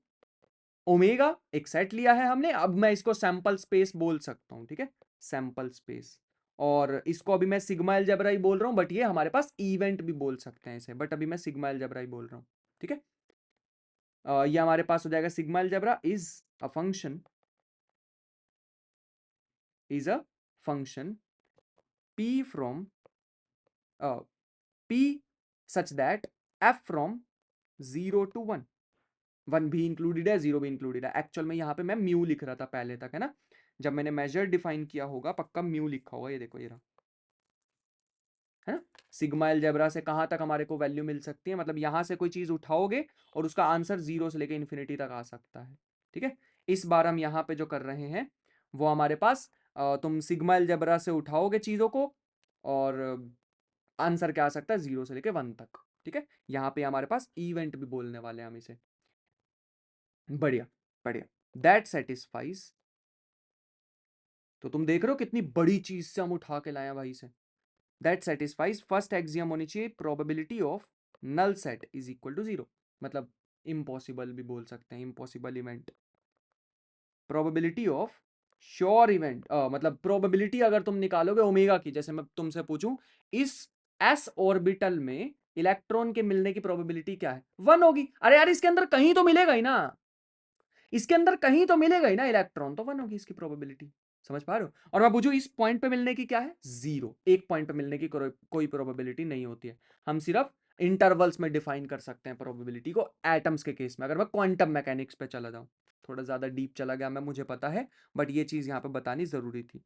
omega, एक सेट लिया है हमने, अब मैं इसको सैंपल स्पेस बोल सकता हूं। ठीक है, सैंपल स्पेस, और इसको अभी मैं सिग्मा अलजेब्रा ही बोल रहा हूं, बट ये हमारे पास इवेंट भी बोल सकते हैं इसे, बट अभी मैं सिग्मा अलजेब्रा ही बोल रहा हूं। ठीक है, ये हमारे पास हो जाएगा sigma algebra is a function, is a function p from p such that f from 0 to 1, 1 भी इंक्लूडेड है 0 भी इंक्लूडेड है। एक्चुअल में यहाँ पे मैं म्यू लिख रहा था पहले तक, है ना, जब मैंने मेजर डिफाइन किया होगा पक्का म्यू लिखा होगा, ये देखो ये रहा, है ना। सिग्मा अलजेब्रा से कहां तक हमारे को वैल्यू मिल सकती है, मतलब यहां से कोई चीज उठाओगे और उसका आंसर 0 से लेकर इन्फिनिटी तक आ सकता है। ठीक है, इस बार हम यहाँ पे जो कर रहे हैं वो हमारे पास, तुम सिग्मा अलजेब्रा से उठाओगे चीजों को और आंसर क्या आ सकता है 0 से लेकर 1 तक। ठीक है, यहाँ पे हमारे पास इवेंट भी बोलने वाले हैं हम इसे। बढ़िया, बढ़िया, दैट सेटिस्फाइज। तो तुम देख रहे हो कितनी बड़ी चीज से हम उठा के लाए भाई से। दैट सेटिस्फाइज, फर्स्ट एक्सियम होनी चाहिए probability of null set is equal to 0, मतलब इम्पॉसिबल भी बोल सकते हैं, impossible event. Probability of sure event, मतलब प्रोबेबिलिटी अगर तुम निकालोगे ओमेगा की, जैसे मैं तुमसे पूछूं इस एस ऑर्बिटल में इलेक्ट्रॉन के मिलने की प्रोबेबिलिटी क्या है, 1 होगी। अरे यार इसके अंदर कहीं तो मिलेगा ही ना, इसके अंदर कहीं तो मिलेगा ही ना इलेक्ट्रॉन, तो 1 होगी इसकी प्रोबेबिलिटी। समझ पा रहे हो? और मैं पूछूं इस पॉइंट पे मिलने की क्या है, 0, एक पॉइंट पे मिलने की कोई प्रोबेबिलिटी नहीं होती है। हम सिर्फ इंटरवल्स में डिफाइन कर सकते हैं प्रोबेबिलिटी को, एटम्स के केस में। अगर मैं क्वांटम मैकेनिक्स पे चला जाऊं, थोड़ा ज्यादा डीप चला गया मैं, मुझे पता है, बट ये चीज यहां पे बतानी जरूरी थी।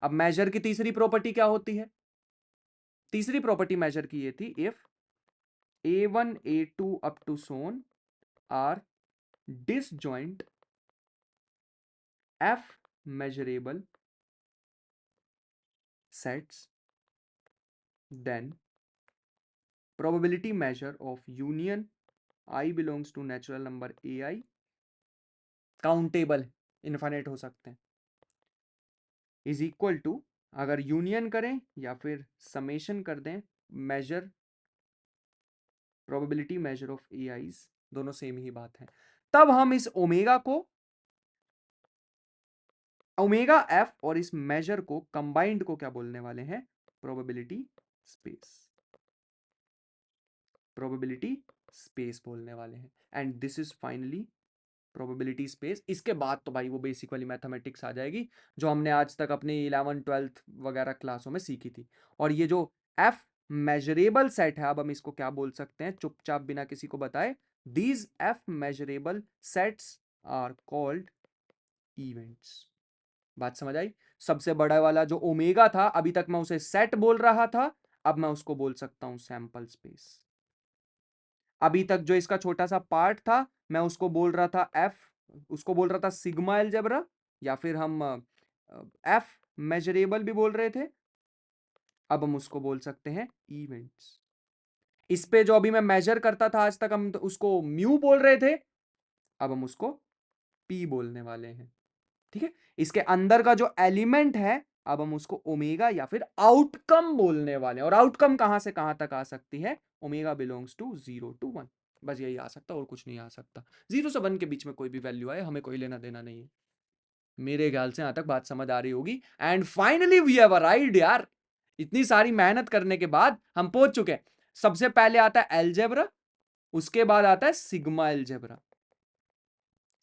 अब मेजर की तीसरी प्रॉपर्टी क्या होती है, तीसरी प्रॉपर्टी मेजर की ये थी, if a1 a2 up to so on are disjoint f measurable sets, then probability measure of union I belongs to natural number ai, countable infinite हो सकते हैं, इज इक्वल टू, अगर यूनियन करें या फिर समेशन कर दें measure probability measure of AIs, दोनों सेम ही बात है। तब हम इस ओमेगा को, ओमेगा एफ और इस मेजर को कंबाइंड को क्या बोलने वाले हैं? प्रोबेबिलिटी स्पेस, प्रोबेबिलिटी स्पेस बोलने वाले हैं। And this is finally probability space. इसके बाद तो भाई वो बेसिक वाली मैथमेटिक्स आ जाएगी जो हमने आज तक अपनी 11th 12th वगैरह क्लासों में सीखी थी। और ये जो एफ मेजरेबल सेट है, अब हम इसको क्या बोल सकते हैं चुपचाप बिना किसी को बताए? These F measurable sets are called events. बात समझ आई? सबसे बड़ा वाला जो ओमेगा था, अभी तक मैं उसे सेट बोल रहा था, अब मैं उसको बोल सकता हूं सैंपल स्पेस। अभी तक जो इसका छोटा सा पार्ट था, मैं उसको बोल रहा था एफ, उसको बोल रहा था सिग्मा अलजेब्रा, या फिर हम एफ मेजरेबल भी बोल रहे थे। अब हम उसको बोल सकते हैं इवेंट्स। इस पे जो अभी मैं मेजर करता था आज तक, हम तो उसको म्यू बोल रहे थे, अब हम उसको पी बोलने वाले हैं। ठीक है, इसके अंदर का जो एलिमेंट है, अब हम उसको ओमेगा या फिर आउटकम बोलने वाले हैं। और आउटकम कहां से कहां तक आ सकती है? ओमेगा बिलोंग्स टू 0 to 1, बस यही आ सकता, और कुछ नहीं आ सकता। 0 से 1 के बीच में कोई भी वैल्यू आए, हमें कोई लेना देना नहीं है। मेरे ख्याल से यहां तक बात समझ आ रही होगी। And finally we have arrived यार, इतनी सारी मेहनत करने के बाद हम पहुंच चुके हैं। सबसे पहले आता है एलजेब्रा, उसके बाद आता है सिग्मा एलजेब्रा।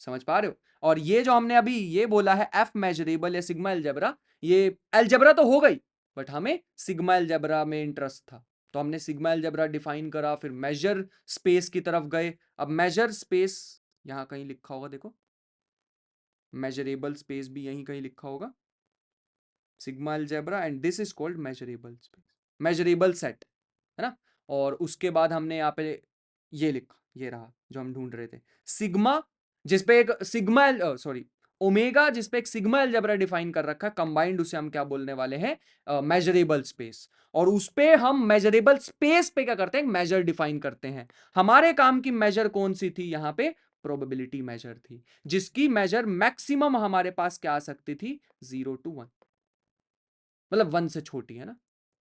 समझ पा रहे हो? और ये जो हमने अभी ये बोला है एफ मेजरेबल या सिग्मा एलजेब्रा, ये एलजेब्रा तो हो गई, बट हमें सिग्मा एलजेब्रा में इंटरेस्ट था, तो हमने सिग्मा एलजेब्रा डिफाइन करा, फिर मेजर स्पेस की तरफ गए। अब मेजर स्पेस यहां कहीं लिखा होगा, देखो, मेजरेबल स्पेस भी यहीं कहीं लिखा होगा, sigma algebra, and this is called measurable space, measurable set, है ना। और उसके बाद हमने यहाँ पे ये लिखा, ये रहा जो हम ढूंढ रहे थे, सिग्मा, जिसपे एक सिग्मा, सॉरी, ओमेगा जिसपे एक सिग्मा अलजेब्रा डिफाइन कर रखा है, कंबाइंड उसे हम क्या बोलने वाले हैं? Measurable space. और उस पे हम मेजरेबल स्पेस पे क्या करते हैं? मेजर डिफाइन करते हैं। हमारे काम की मेजर कौन सी थी यहां पे? प्रोबेबिलिटी मेजर थी, जिसकी मेजर मैक्सिमम हमारे पास क्या आ सकती थी? 0 to 1, मतलब 1 से छोटी, है ना,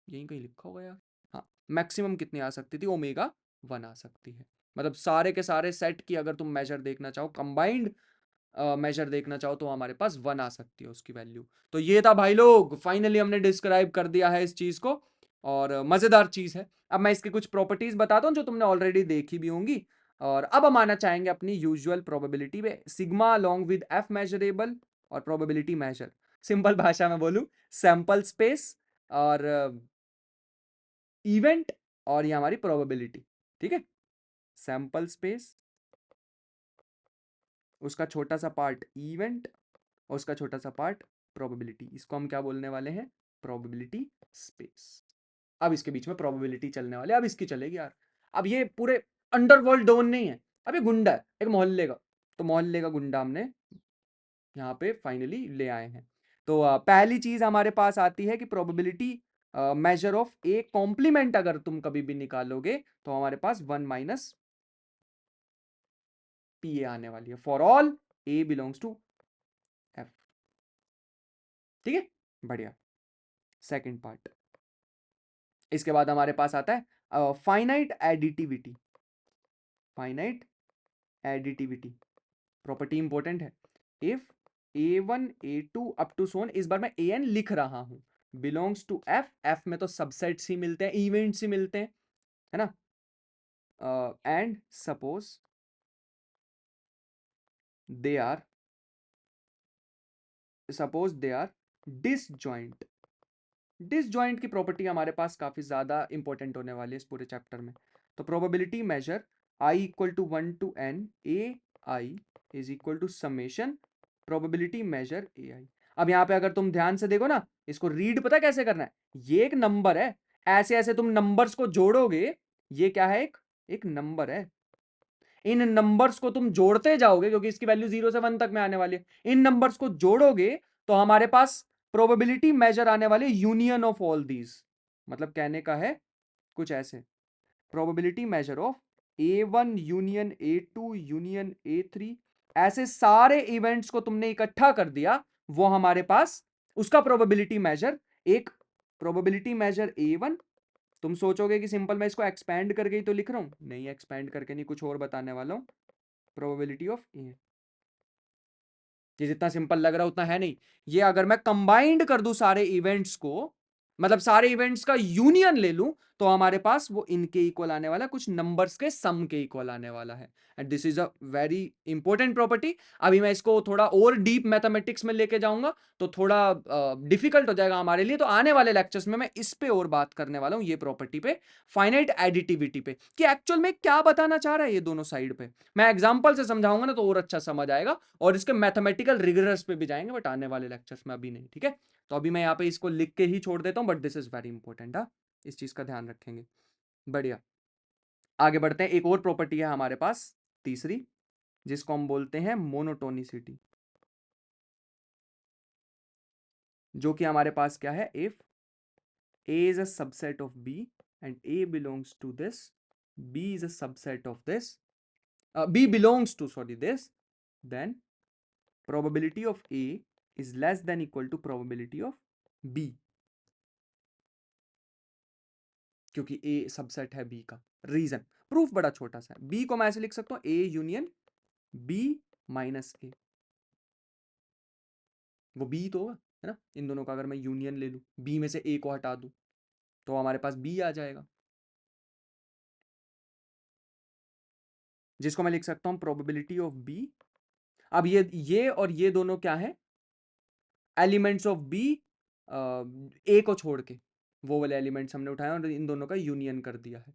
यही कहीं लिखा होगा यार। हाँ, मैक्सिमम कितनी आ सकती थी? ओमेगा 1 आ सकती है। मतलब सारे के सारे सेट की अगर तुम मेजर देखना चाहो, कंबाइंड मेजर देखना चाहो, तो हमारे पास 1 आ सकती है उसकी वैल्यू। तो ये था भाई लोग, फाइनली हमने डिस्क्राइब कर दिया है इस चीज को, और मजेदार चीज है। अब मैं इसकी कुछ प्रॉपर्टीज बताता हूँ जो तुमने ऑलरेडी देखी भी होंगी। और अब हम आना चाहेंगे अपनी यूजुअल प्रोबेबिलिटी पे, sigma along with F measurable और प्रोबेबिलिटी मेजर। सिंपल भाषा में बोलूं, सैंपल स्पेस और इवेंट, और ये हमारी प्रोबेबिलिटी। ठीक है, सैंपल स्पेस, उसका छोटा सा पार्ट इवेंट, और उसका छोटा सा पार्ट प्रोबेबिलिटी, इसको हम क्या बोलने वाले हैं? Probability space. अब इसके बीच में प्रोबेबिलिटी चलने वाले, अब इसकी चलेगी यार। अब ये पूरे अंडरवर्ल्ड डॉन नहीं है, अब ये गुंडा है एक मोहल्ले का, तो मोहल्ले का गुंडा हमने यहाँ पे फाइनली ले आए हैं। तो पहली चीज हमारे पास आती है कि probability measure of A complement अगर तुम कभी भी निकालोगे, तो हमारे पास 1 माइनस पी ए आने वाली है, for all A belongs to F. ठीक है, बढ़िया। सेकंड पार्ट, इसके बाद हमारे पास आता है finite additivity. Finite additivity property important है। If a1 a2 up to so on, इस बार मैं an लिख रहा हूं, बिलोंग्स टू f, f में तो सबसेट्स ही मिलते हैं, इवेंट्स ही मिलते हैं, है ना। And suppose they are disjoint. Disjoint की प्रॉपर्टी हमारे पास काफी ज्यादा इंपॉर्टेंट होने वाली है इस पूरे चैप्टर में। तो probability measure i equal to 1 to n a i is equal to summation probability measure A I. अब यहां पे अगर तुम ध्यान से देखो ना, इसको रीड पता कैसे करना है? ये एक नंबर है, ऐसे ऐसे तुम नंबर्स को जोड़ोगे, ये क्या है? एक नंबर है। इन नंबर्स को तुम जोड़ते जाओगे, क्योंकि इसकी वैल्यू 0 से 1 तक में आने वाली है। इन नंबर्स को जोड़ोगे तो हमारे पास प्रोबेबिलिटी मेजर आने वाले यूनियन ऑफ ऑल दीज। मतलब कहने का है कुछ ऐसे, probability measure of A1 union A2 union A3, ऐसे सारे इवेंट्स को तुमने इकट्ठा कर दिया, वो हमारे पास उसका प्रोबेबिलिटी मेजर, एक प्रोबेबिलिटी मेजर A1 तुम सोचोगे कि सिंपल मैं इसको एक्सपैंड करके ही तो लिख रहा हूँ, नहीं एक्सपैंड करके नहीं, कुछ और बताने वाला हूँ। प्रोबेबिलिटी ऑफ ए, ये जितना सिंपल लग रहा है उतना है नहीं। ये अगर मैं कंबाइंड कर दूं सारे इवेंट्स को, मतलब सारे इवेंट्स का यूनियन ले लूं, तो हमारे पास वो इनके इक्वल आने वाला, कुछ नंबर्स के सम के इक्वल आने वाला है। And this is a very important property. अभी मैं इसको थोड़ा और डीप मैथमेटिक्स में लेके जाऊंगा तो थोड़ा डिफिकल्ट हो जाएगा हमारे लिए, तो आने वाले लेक्चर्स में मैं इस पे और बात करने वाला हूं, ये प्रॉपर्टी पे, फाइनाइट एडिटिविटी पे, कि एक्चुअल में क्या बताना चाह रहा है ये दोनों साइड पे। मैं एग्जांपल से समझाऊंगा ना तो और अच्छा समझ आएगा, और इसके मैथमेटिकल रिगरस पे भी जाएंगे, बट आने वाले लेक्चर्स में, अभी नहीं, ठीक है। तो अभी मैं यहाँ पे इसको लिख के ही छोड़ देता हूँ, but this is very important, हाँ, इस चीज का ध्यान रखेंगे। बढ़िया, आगे बढ़ते हैं। एक और प्रॉपर्टी है हमारे पास, तीसरी, जिसको हम बोलते हैं मोनोटोनिसिटी, जो कि हमारे पास क्या है, if A is a subset of B and A belongs to this, B is a subset of this, B belongs to, sorry, this, then probability of A is less than equal to probability of B, क्योंकि A subset है B का। Reason, proof बड़ा छोटा सा है। B को मैं ऐसे लिख सकता हूं, A union B minus A, वो B तो होगा, है ना। इन दोनों का अगर मैं यूनियन ले लूं, B में से A को हटा दूं, तो हमारे पास B आ जाएगा, जिसको मैं लिख सकता हूं प्रोबेबिलिटी ऑफ B। अब ये और ये दोनों क्या है, एलिमेंट्स ऑफ B, A को छोड़ के वो वाले एलिमेंट्स हमने उठाए और इन दोनों का यूनियन कर दिया है,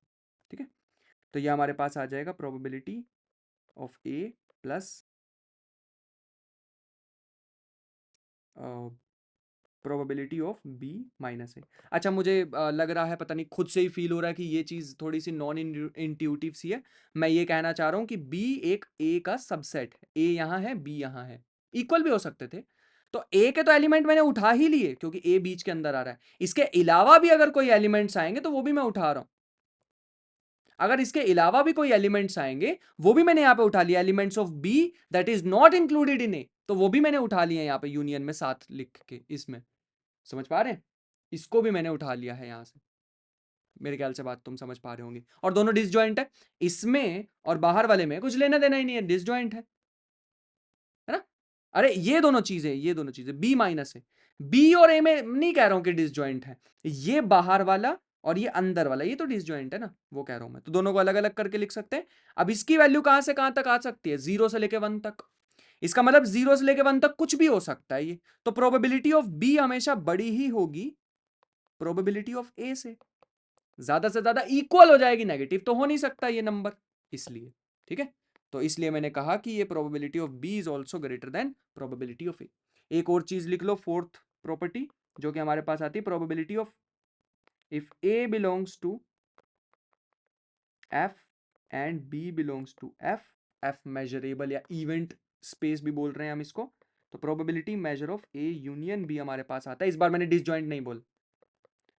ठीक है। तो ये हमारे पास आ जाएगा probability of A plus probability of B minus A. अच्छा, मुझे लग रहा है, पता नहीं, खुद से ही फील हो रहा है कि ये चीज़ थोड़ी सी नॉन इंट्यूटिव सी है। मैं ये कहना चाह रहा हूँ कि B एक A का सबसेट है, A यहाँ है, B यहाँ है, इक्वल भी हो सकते थे। तो A के तो एलिमेंट मैंने उठा ही लिए, क्योंकि A बीच के अंदर आ रहा है। इसके अलावा भी अगर कोई एलिमेंट्स आएंगे तो वो भी मैं उठा रहा हूँ। अगर इसके अलावा भी कोई एलिमेंट्स आएंगे वो भी मैंने यहाँ पे उठा लिया, elements of B that is not included in A, तो वो भी मैंने उठा लिया यहाँ पे यूनियन में साथ लिख के इसमें। समझ पा रहे हैं, इसको भी मैंने उठा लिया है यहाँ से। मेरे ख्याल से बात तुम समझ पा रहे होंगे। और दोनों डिसजॉइंट है, इसमें और बाहर वाले में कुछ लेना देना ही नहीं है, डिसजॉइंट है ना। अरे ये दोनों चीजें बी माइनस है, बी और ए में नहीं कह रहा हूं कि डिसजॉइंट है, ये बाहर वाला और ये अंदर वाला, ये तो डिसजॉइंट है ना, वो कह रहा हूं मैं। तो दोनों को अलग अलग करके लिख सकते हैं। अब इसकी वैल्यू कहां से कहां तक आ सकती है, 0 से लेके 1 तक। इसका मतलब 0 से लेके 1 तक कुछ भी हो सकता है ये, तो प्रोबेबिलिटी ऑफ बी हमेशा बड़ी ही होगी प्रोबेबिलिटी ऑफ ए से, ज्यादा से ज्यादा इक्वल हो जाएगी, नेगेटिव तो हो नहीं सकता ये नंबर, इसलिए, ठीक है। तो इसलिए मैंने कहा कि ये probability of B is also greater than probability of A. एक और चीज लिख लो, फोर्थ प्रॉपर्टी, जो कि हमारे पास आती है, probability of if A belongs to F and B belongs to F, F measurable या इवेंट स्पेस भी बोल रहे हैं हम इसको, तो probability measure of A union B हमारे पास आता है। इस बार मैंने डिसजॉइंट नहीं बोला,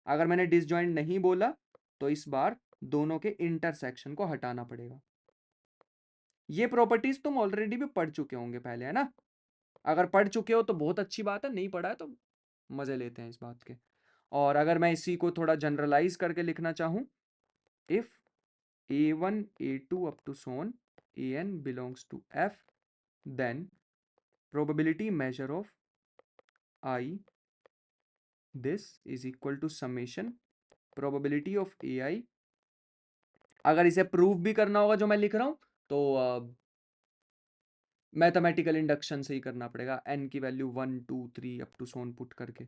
अगर मैंने डिसजॉइंट नहीं बोला तो इस बार दोनों के इंटरसेक्शन को हटाना पड़ेगा। ये प्रॉपर्टीज तुम ऑलरेडी भी पढ़ चुके होंगे पहले, है ना। अगर पढ़ चुके हो तो बहुत अच्छी बात है, नहीं पढ़ा है तो मजे लेते हैं इस बात के। और अगर मैं इसी को थोड़ा जनरलाइज करके लिखना चाहूं, if a1 a2 up to so on an belongs to f, then probability measure of I this is equal to summation probability of ai। अगर इसे प्रूव भी करना होगा जो मैं लिख रहा हूं तो मैथमेटिकल इंडक्शन से ही करना पड़ेगा, n की value 1 2 3 up to so on put करके,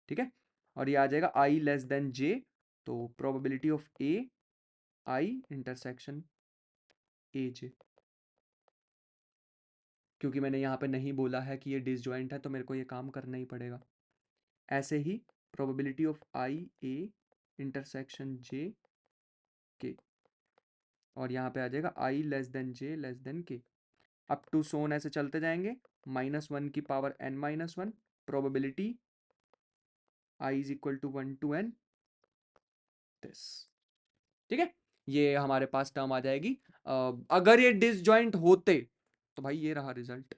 ठीक है। और ये आ जाएगा i लेस देन j, तो probability of a i intersection A J, क्योंकि मैंने यहाँ पे नहीं बोला है कि ये डिसजॉइंट है तो मेरे को ये काम करना ही पड़ेगा। ऐसे ही probability of I A intersection J K, और यहाँ पे आ जाएगा I less than J less than K, up to so on ऐसे चलते जाएंगे, -1 की power n minus one, probability i is equal to 1 to n this, ठीक है। ये हमारे पास टर्म आ जाएगी। अगर ये डिसजॉइंट होते तो भाई ये रहा रिजल्ट,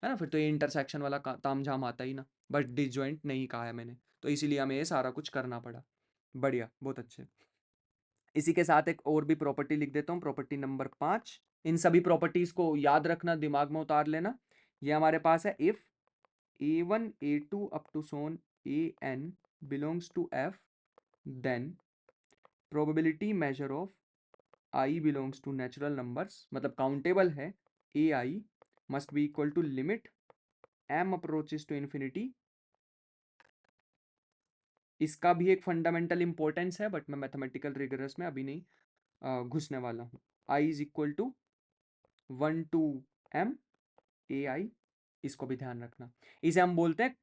है ना, फिर तो ये इंटरसेक्शन वाला तामझाम आता ही ना, बट डिसजॉइंट नहीं कहा है मैंने, तो इसीलिए हमें ये सारा कुछ करना पड़ा। बढ़िया, बहुत अच्छे। इसी के साथ एक और भी प्रॉपर्टी लिख देता हूँ, प्रॉपर्टी नंबर 5। इन सभी प्रॉपर्टीज को याद रखना, दिमाग में उतार लेना। ये हमारे पास है, if a1 a2 up to so on an belongs to f, then probability measure of i belongs to natural numbers, मतलब काउंटेबल है, ai must be equal to limit m approaches to infinity. इसका भी एक फंडामेंटल इंपॉर्टेंस है, but मैं mathematical rigorous में अभी नहीं घुसने वाला हूँ। i is equal to 1 to m ai, इसको भी ध्यान रखना। इसे हम बोलते हैं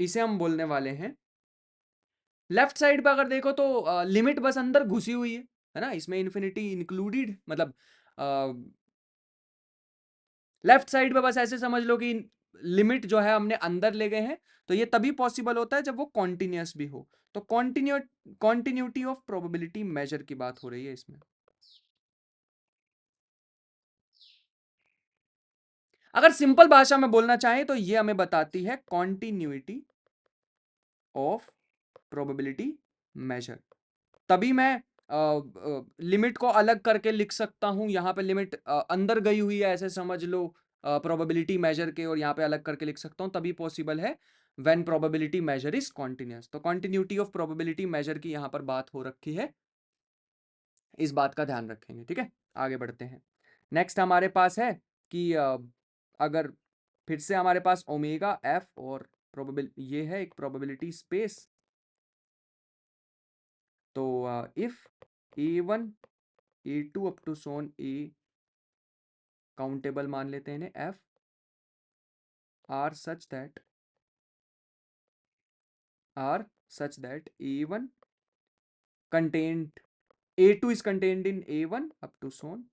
इसे हम बोलने वाले हैं, लेफ्ट साइड पे अगर देखो तो लिमिट बस अंदर घुसी हुई है ना, इसमें इन्फिनिटी इंक्लूडेड, मतलब लेफ्ट साइड पे बस ऐसे समझ लो कि लिमिट जो है हमने अंदर ले गए हैं। तो ये तभी पॉसिबल होता है जब वो कॉन्टिन्यूअस भी हो। तो कॉन्टिन्यूटी ऑफ प्रोबेबिलिटी मेजर की बात हो रही है इसमें। अगर सिंपल भाषा में बोलना चाहें तो ये हमें बताती है कॉन्टिन्यूटी ऑफ प्रोबेबिलिटी मेजर। तभी मैं लिमिट को अलग करके लिख सकता हूं, यहां पे लिमिट अंदर गई हुई है ऐसे समझ लो प्रोबेबिलिटी मेजर के, और यहां पे अलग करके लिख सकता हूं, तभी पॉसिबल है when probability measure is continuous. तो कॉन्टिन्यूटी ऑफ प्रोबेबिलिटी मेजर की यहां पर बात हो रखी है, इस बात का ध्यान रखेंगे। ठीक है, आगे बढ़ते हैं। नेक्स्ट हमारे पास है कि अगर फिर से हमारे पास ओमेगा एफ और ये है एक प्रोबेबिलिटी स्पेस। तो if a1 a2 up to so on a countable मान लेते हैं इन्हें, f are such that a1 contained a2 is contained in a1 up to so on,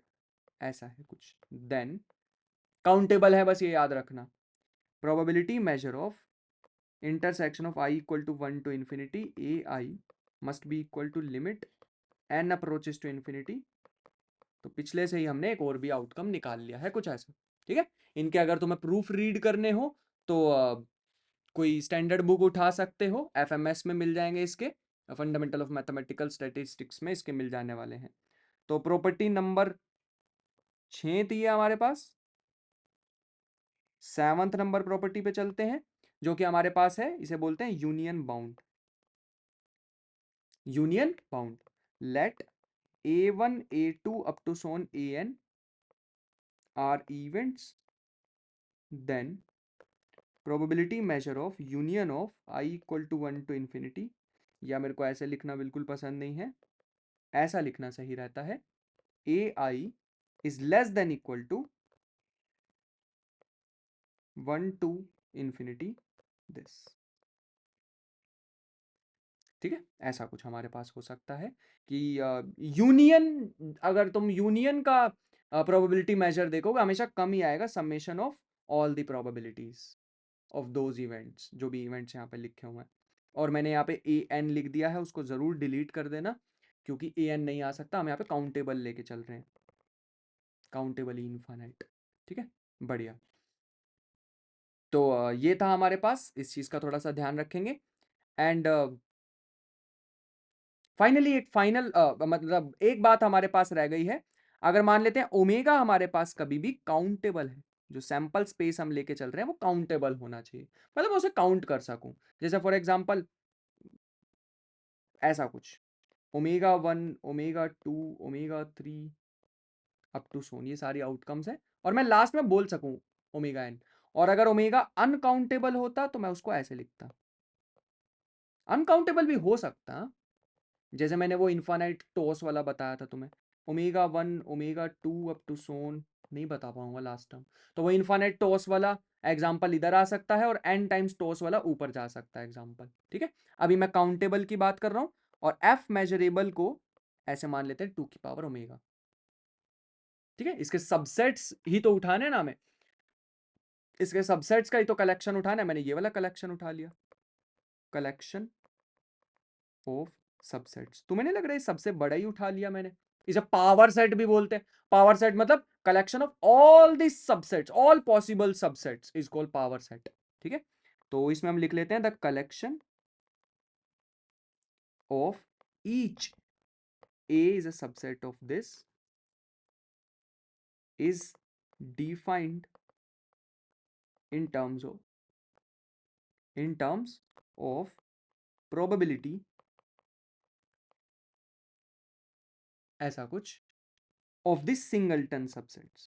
ऐसा है कुछ, देन काउंटेबल है, बस ये याद रखना। Probability measure of intersection of i equal to 1 to infinity ai must be equal to limit n approaches to infinity. तो पिछले से ही हमने एक और भी आउटकम निकाल लिया है कुछ ऐसा। ठीक है, इनके अगर तुम्हें प्रूफ रीड करने हो तो कोई स्टैंडर्ड बुक उठा सकते हो, एफएमएस में मिल जाएंगे इसके, फंडामेंटल ऑफ मैथमेटिकल स्टैटिस्टिक्स में इसके मिल जाने वाले हैं। तो प्रॉपर्टी नंबर 6 थी हमारे पास। 7th नंबर प्रॉपर्टी पे चलते हैं, जो कि हमारे पास है, इसे बोलते हैं union bound. Union bound, let a1 a2 up to so on an are events, then probability measure of union of I equal to 1 to infinity, या मेरे को ऐसे लिखना बिल्कुल पसंद नहीं है, ऐसा लिखना सही रहता है, ai is less than equal to 1 to infinity this। ठीक है, ऐसा कुछ हमारे पास हो सकता है कि यूनियन, अगर तुम यूनियन का प्रोबेबिलिटी मेजर देखोगे हमेशा कम ही आएगा, summation of all the probabilities of those events, जो भी इवेंट्स यहाँ पे लिखे हुए हैं। और मैंने यहाँ पे ए एन लिख दिया है, उसको जरूर डिलीट कर देना, क्योंकि ए एन नहीं आ सकता, हम यहाँ पे काउंटेबल लेके चल रहे हैं, काउंटेबल इनफाइनाइट। ठीक है, बढ़िया। तो ये था हमारे पास, इस चीज का थोड़ा सा ध्यान रखेंगे। एंड फाइनली एक फाइनल मतलब एक बात हमारे पास रह गई है, अगर मान लेते हैं ओमेगा हमारे पास कभी भी काउंटेबल है, जो सैंपल स्पेस हम लेके चल रहे हैं वो काउंटेबल होना चाहिए, मतलब उसे काउंट कर सकूं। जैसे फॉर एग्जांपल ऐसा कुछ, omega 1 omega 2 omega 3 up to so on, ये सारी आउटकम्स है, और मैं लास्ट में बोल सकूं ओमेगा एन। और अगर ओमेगा अनकाउंटेबल होता तो मैं उसको ऐसे लिखता, अनकाउंटेबल भी हो सकता, जैसे मैंने वो इन्फानाइट टॉस वाला बताया था तुम्हें, ओमेगा 1 ओमेगा 2 अप टू सोन, नहीं बता पाऊंगा लास्ट टाइम, तो वो इन्फानाइट टॉस वाला एग्जाम्पल इधर आ सकता है और n टाइम्स टॉस वाला ऊपर जा सकता है एग्जाम्पल। ठीक है, अभी मैं काउंटेबल की बात कर रहा हूं, और f मेजरेबल को ऐसे मान लेते हैं 2 की पावर ओमेगा। ठीक है, इसके सबसेट्स ही तो उठाने ना हमें, इसके सबसेट्स का ही तो कलेक्शन उठाना है, मैंने ये वाला कलेक्शन उठा लिया, कलेक्शन ऑफ सबसेट्स। तुम्हें नहीं लग रहा है सबसे बड़ा ही उठा लिया मैंने, इसे पावर सेट भी बोलते हैं। पावर सेट मतलब collection of all the subsets, all possible subsets is called power set. ठीक है, तो इसमें हम लिख लेते हैं the collection of each A is a subset of this is defined in terms of probability ऐसा कुछ of the singleton subsets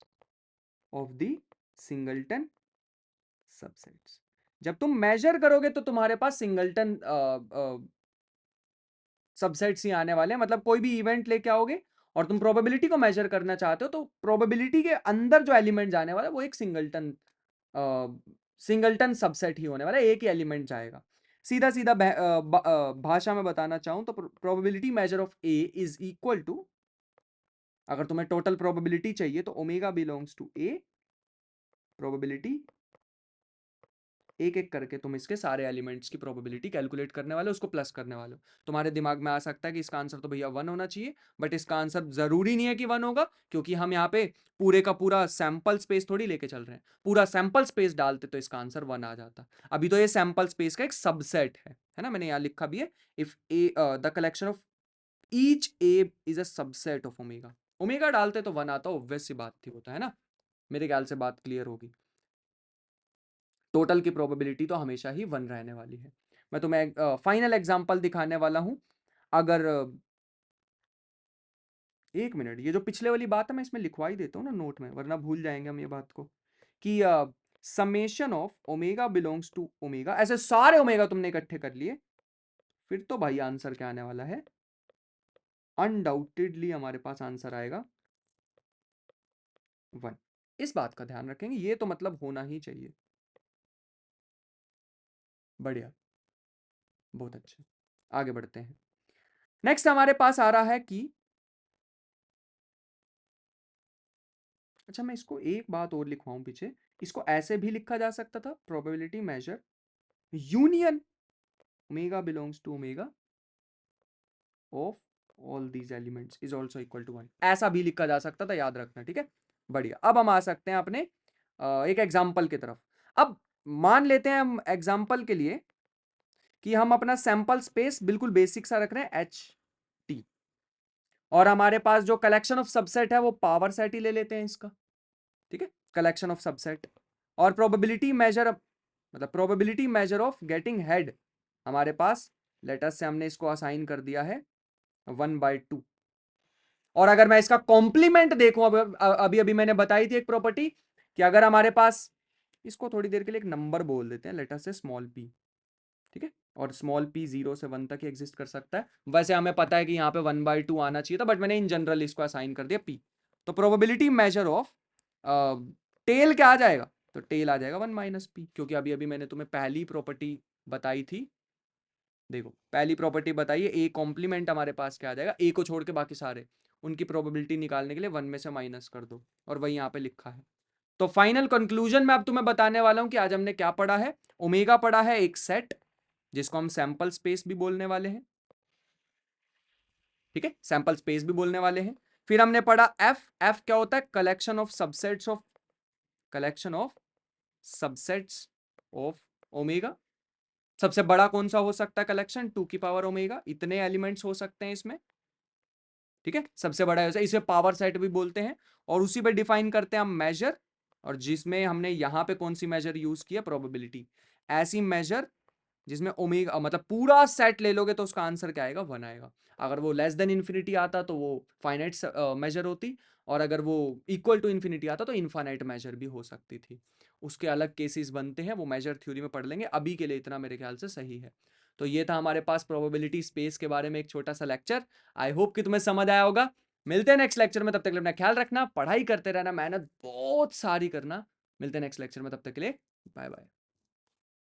जब तुम मेजर करोगे तो तुम्हारे पास सिंगलटन सबसेट्स ही आने वाले हैं, मतलब कोई भी इवेंट लेके आओगे और तुम प्रोबेबिलिटी को मेजर करना चाहते हो तो प्रोबेबिलिटी के अंदर जो एलिमेंट जाने वाला है वो एक सिंगलटन सबसेट ही होने वाला है, एक ही एलिमेंट जाएगा। सीधा सीधा भाषा में बताना चाहूं तो probability measure of A is equal to, अगर तुम्हें टोटल प्रोबेबिलिटी चाहिए तो omega belongs to A, probability एक एक करके तुम इसके सारे एलिमेंट्स की प्रोबेबिलिटी कैलकुलेट करने वाले हो, उसको प्लस करने वाले हो। तुम्हारे दिमाग में आ सकता है कि इसका आंसर तो भैया 1 होना चाहिए, बट इसका आंसर जरूरी नहीं है कि 1 होगा, क्योंकि हम यहाँ पे पूरे का पूरा सैंपल स्पेस थोड़ी लेके चल रहे हैं। पूरा सैंपल स्पेस डालते तो इसका आंसर 1 आ जाता। अभी तो ये सैंपल स्पेस का एक सबसेट है ना, मैंने यहाँ लिखा भी है, if A the collection of each A is a subset of omega. Omega डालते तो 1 आता, ऑब्वियस सी बात थी, होता है ना। मेरे ख्याल से बात क्लियर होगी। टोटल की प्रोबेबिलिटी तो हमेशा ही 1 रहने वाली है। मैं तुम्हें फाइनल एग्जांपल दिखाने वाला हूं। अगर एक मिनट, ये जो पिछले वाली बात है मैं इसमें लिखवा ही देता हूँ ना नोट में, वरना भूल जाएंगे हम ये बात को, कि summation of omega belongs to omega, ऐसे सारे ओमेगा तुमने इकट्ठे कर लिए, फिर तो भाई आंसर क्या आने वाला है, अनडाउटेडली हमारे पास आंसर आएगा 1। इस बात का ध्यान रखेंगे, ये तो मतलब होना ही चाहिए। बढ़िया, बहुत अच्छे, आगे बढ़ते हैं। नेक्स्ट हमारे पास आ रहा है कि, अच्छा मैं इसको एक बात और लिखवाऊं पीछे, इसको ऐसे भी लिखा जा सकता था, probability measure union omega belongs to omega of all these elements is also equal to 1, ऐसा भी लिखा जा सकता था, याद रखना, ठीक है। बढ़िया, अब हम आ सकते हैं अपने एक एग्जाम्पल की तरफ। अब मान लेते हैं हम एग्जाम्पल के लिए कि हम अपना सैंपल स्पेस बिल्कुल बेसिक सा रख रहे हैं HT, और हमारे पास जो कलेक्शन ऑफ सबसेट है वो पावर सेट ही ले लेते हैं इसका, ठीक है, कलेक्शन ऑफ सबसेट। और प्रोबेबिलिटी मेजर, मतलब probability measure of getting head हमारे पास, लेटस से हमने इसको असाइन कर दिया है 1/2। और अगर मैं इसका कॉम्प्लीमेंट देखूं, अभी अभी मैंने बताई थी एक प्रॉपर्टी कि अगर हमारे पास, इसको थोड़ी देर के लिए एक नंबर बोल देते हैं, लेटस से स्मॉल p, ठीक है, और स्मॉल p 0 से 1 तक एग्जिस्ट कर सकता है। वैसे हमें पता है कि यहाँ पे 1/2 आना चाहिए था, बट मैंने इन जनरल इसको असाइन कर दिया p। तो प्रोबेबिलिटी मेजर ऑफ टेल क्या आ जाएगा, तो टेल आ जाएगा 1 - p, क्योंकि अभी अभी मैंने तुम्हें पहली प्रॉपर्टी बताई थी। देखो पहली प्रॉपर्टी बताइए, ए कॉम्प्लीमेंट हमारे पास क्या आ जाएगा, ए को छोड़ के बाकी सारे, उनकी प्रोबेबिलिटी निकालने के लिए 1 में से माइनस कर दो, और वही यहाँ पे लिखा है। तो फाइनल कंक्लूजन में अब तुम्हें बताने वाला हूं कि आज हमने क्या पढ़ा है। ओमेगा पढ़ा है एक सेट जिसको हम सैंपल स्पेस भी बोलने वाले हैं, ठीक है, सैंपल स्पेस भी बोलने वाले हैं। फिर हमने पढ़ा एफ क्या होता है, collection of subsets of omega. सबसे बड़ा कौन सा हो सकता है कलेक्शन, 2 की पावर ओमेगा, इतने एलिमेंट्स हो सकते हैं इसमें, ठीक है, सबसे बड़ा है, इसे पावर सेट भी बोलते हैं। और उसी पे डिफाइन करते हैं हम मेजर, और जिसमें हमने यहां पे कौन सी मेजर यूज किया, प्रोबेबिलिटी। ऐसी मेजर जिसमें ओमेगा, मतलब पूरा सेट ले लोगे तो उसका आंसर क्या आएगा, 1 आएगा। अगर वो लेस देन इन्फिनिटी आता तो वो फाइनाइट मेजर होती, और अगर वो इक्वल टू इन्फिनिटी आता तो इनफाइनाइट मेजर भी हो सकती थी। उसके अलग केसेस बनते हैं, वो मेजर थ्योरी में पढ़ लेंगे, अभी के लिए इतना मेरे ख्याल से सही है। तो ये था हमारे पास प्रोबेबिलिटी स्पेस के बारे में एक छोटा सा लेक्चर। आई होप कि तुम्हें समझ आया होगा। मिलते हैं नेक्स्ट लेक्चर में, तब तक के लिए अपना ख्याल रखना, पढ़ाई करते रहना, मेहनत बहुत सारी करना। मिलते हैं नेक्स्ट लेक्चर में, तब तक के लिए बाय बाय।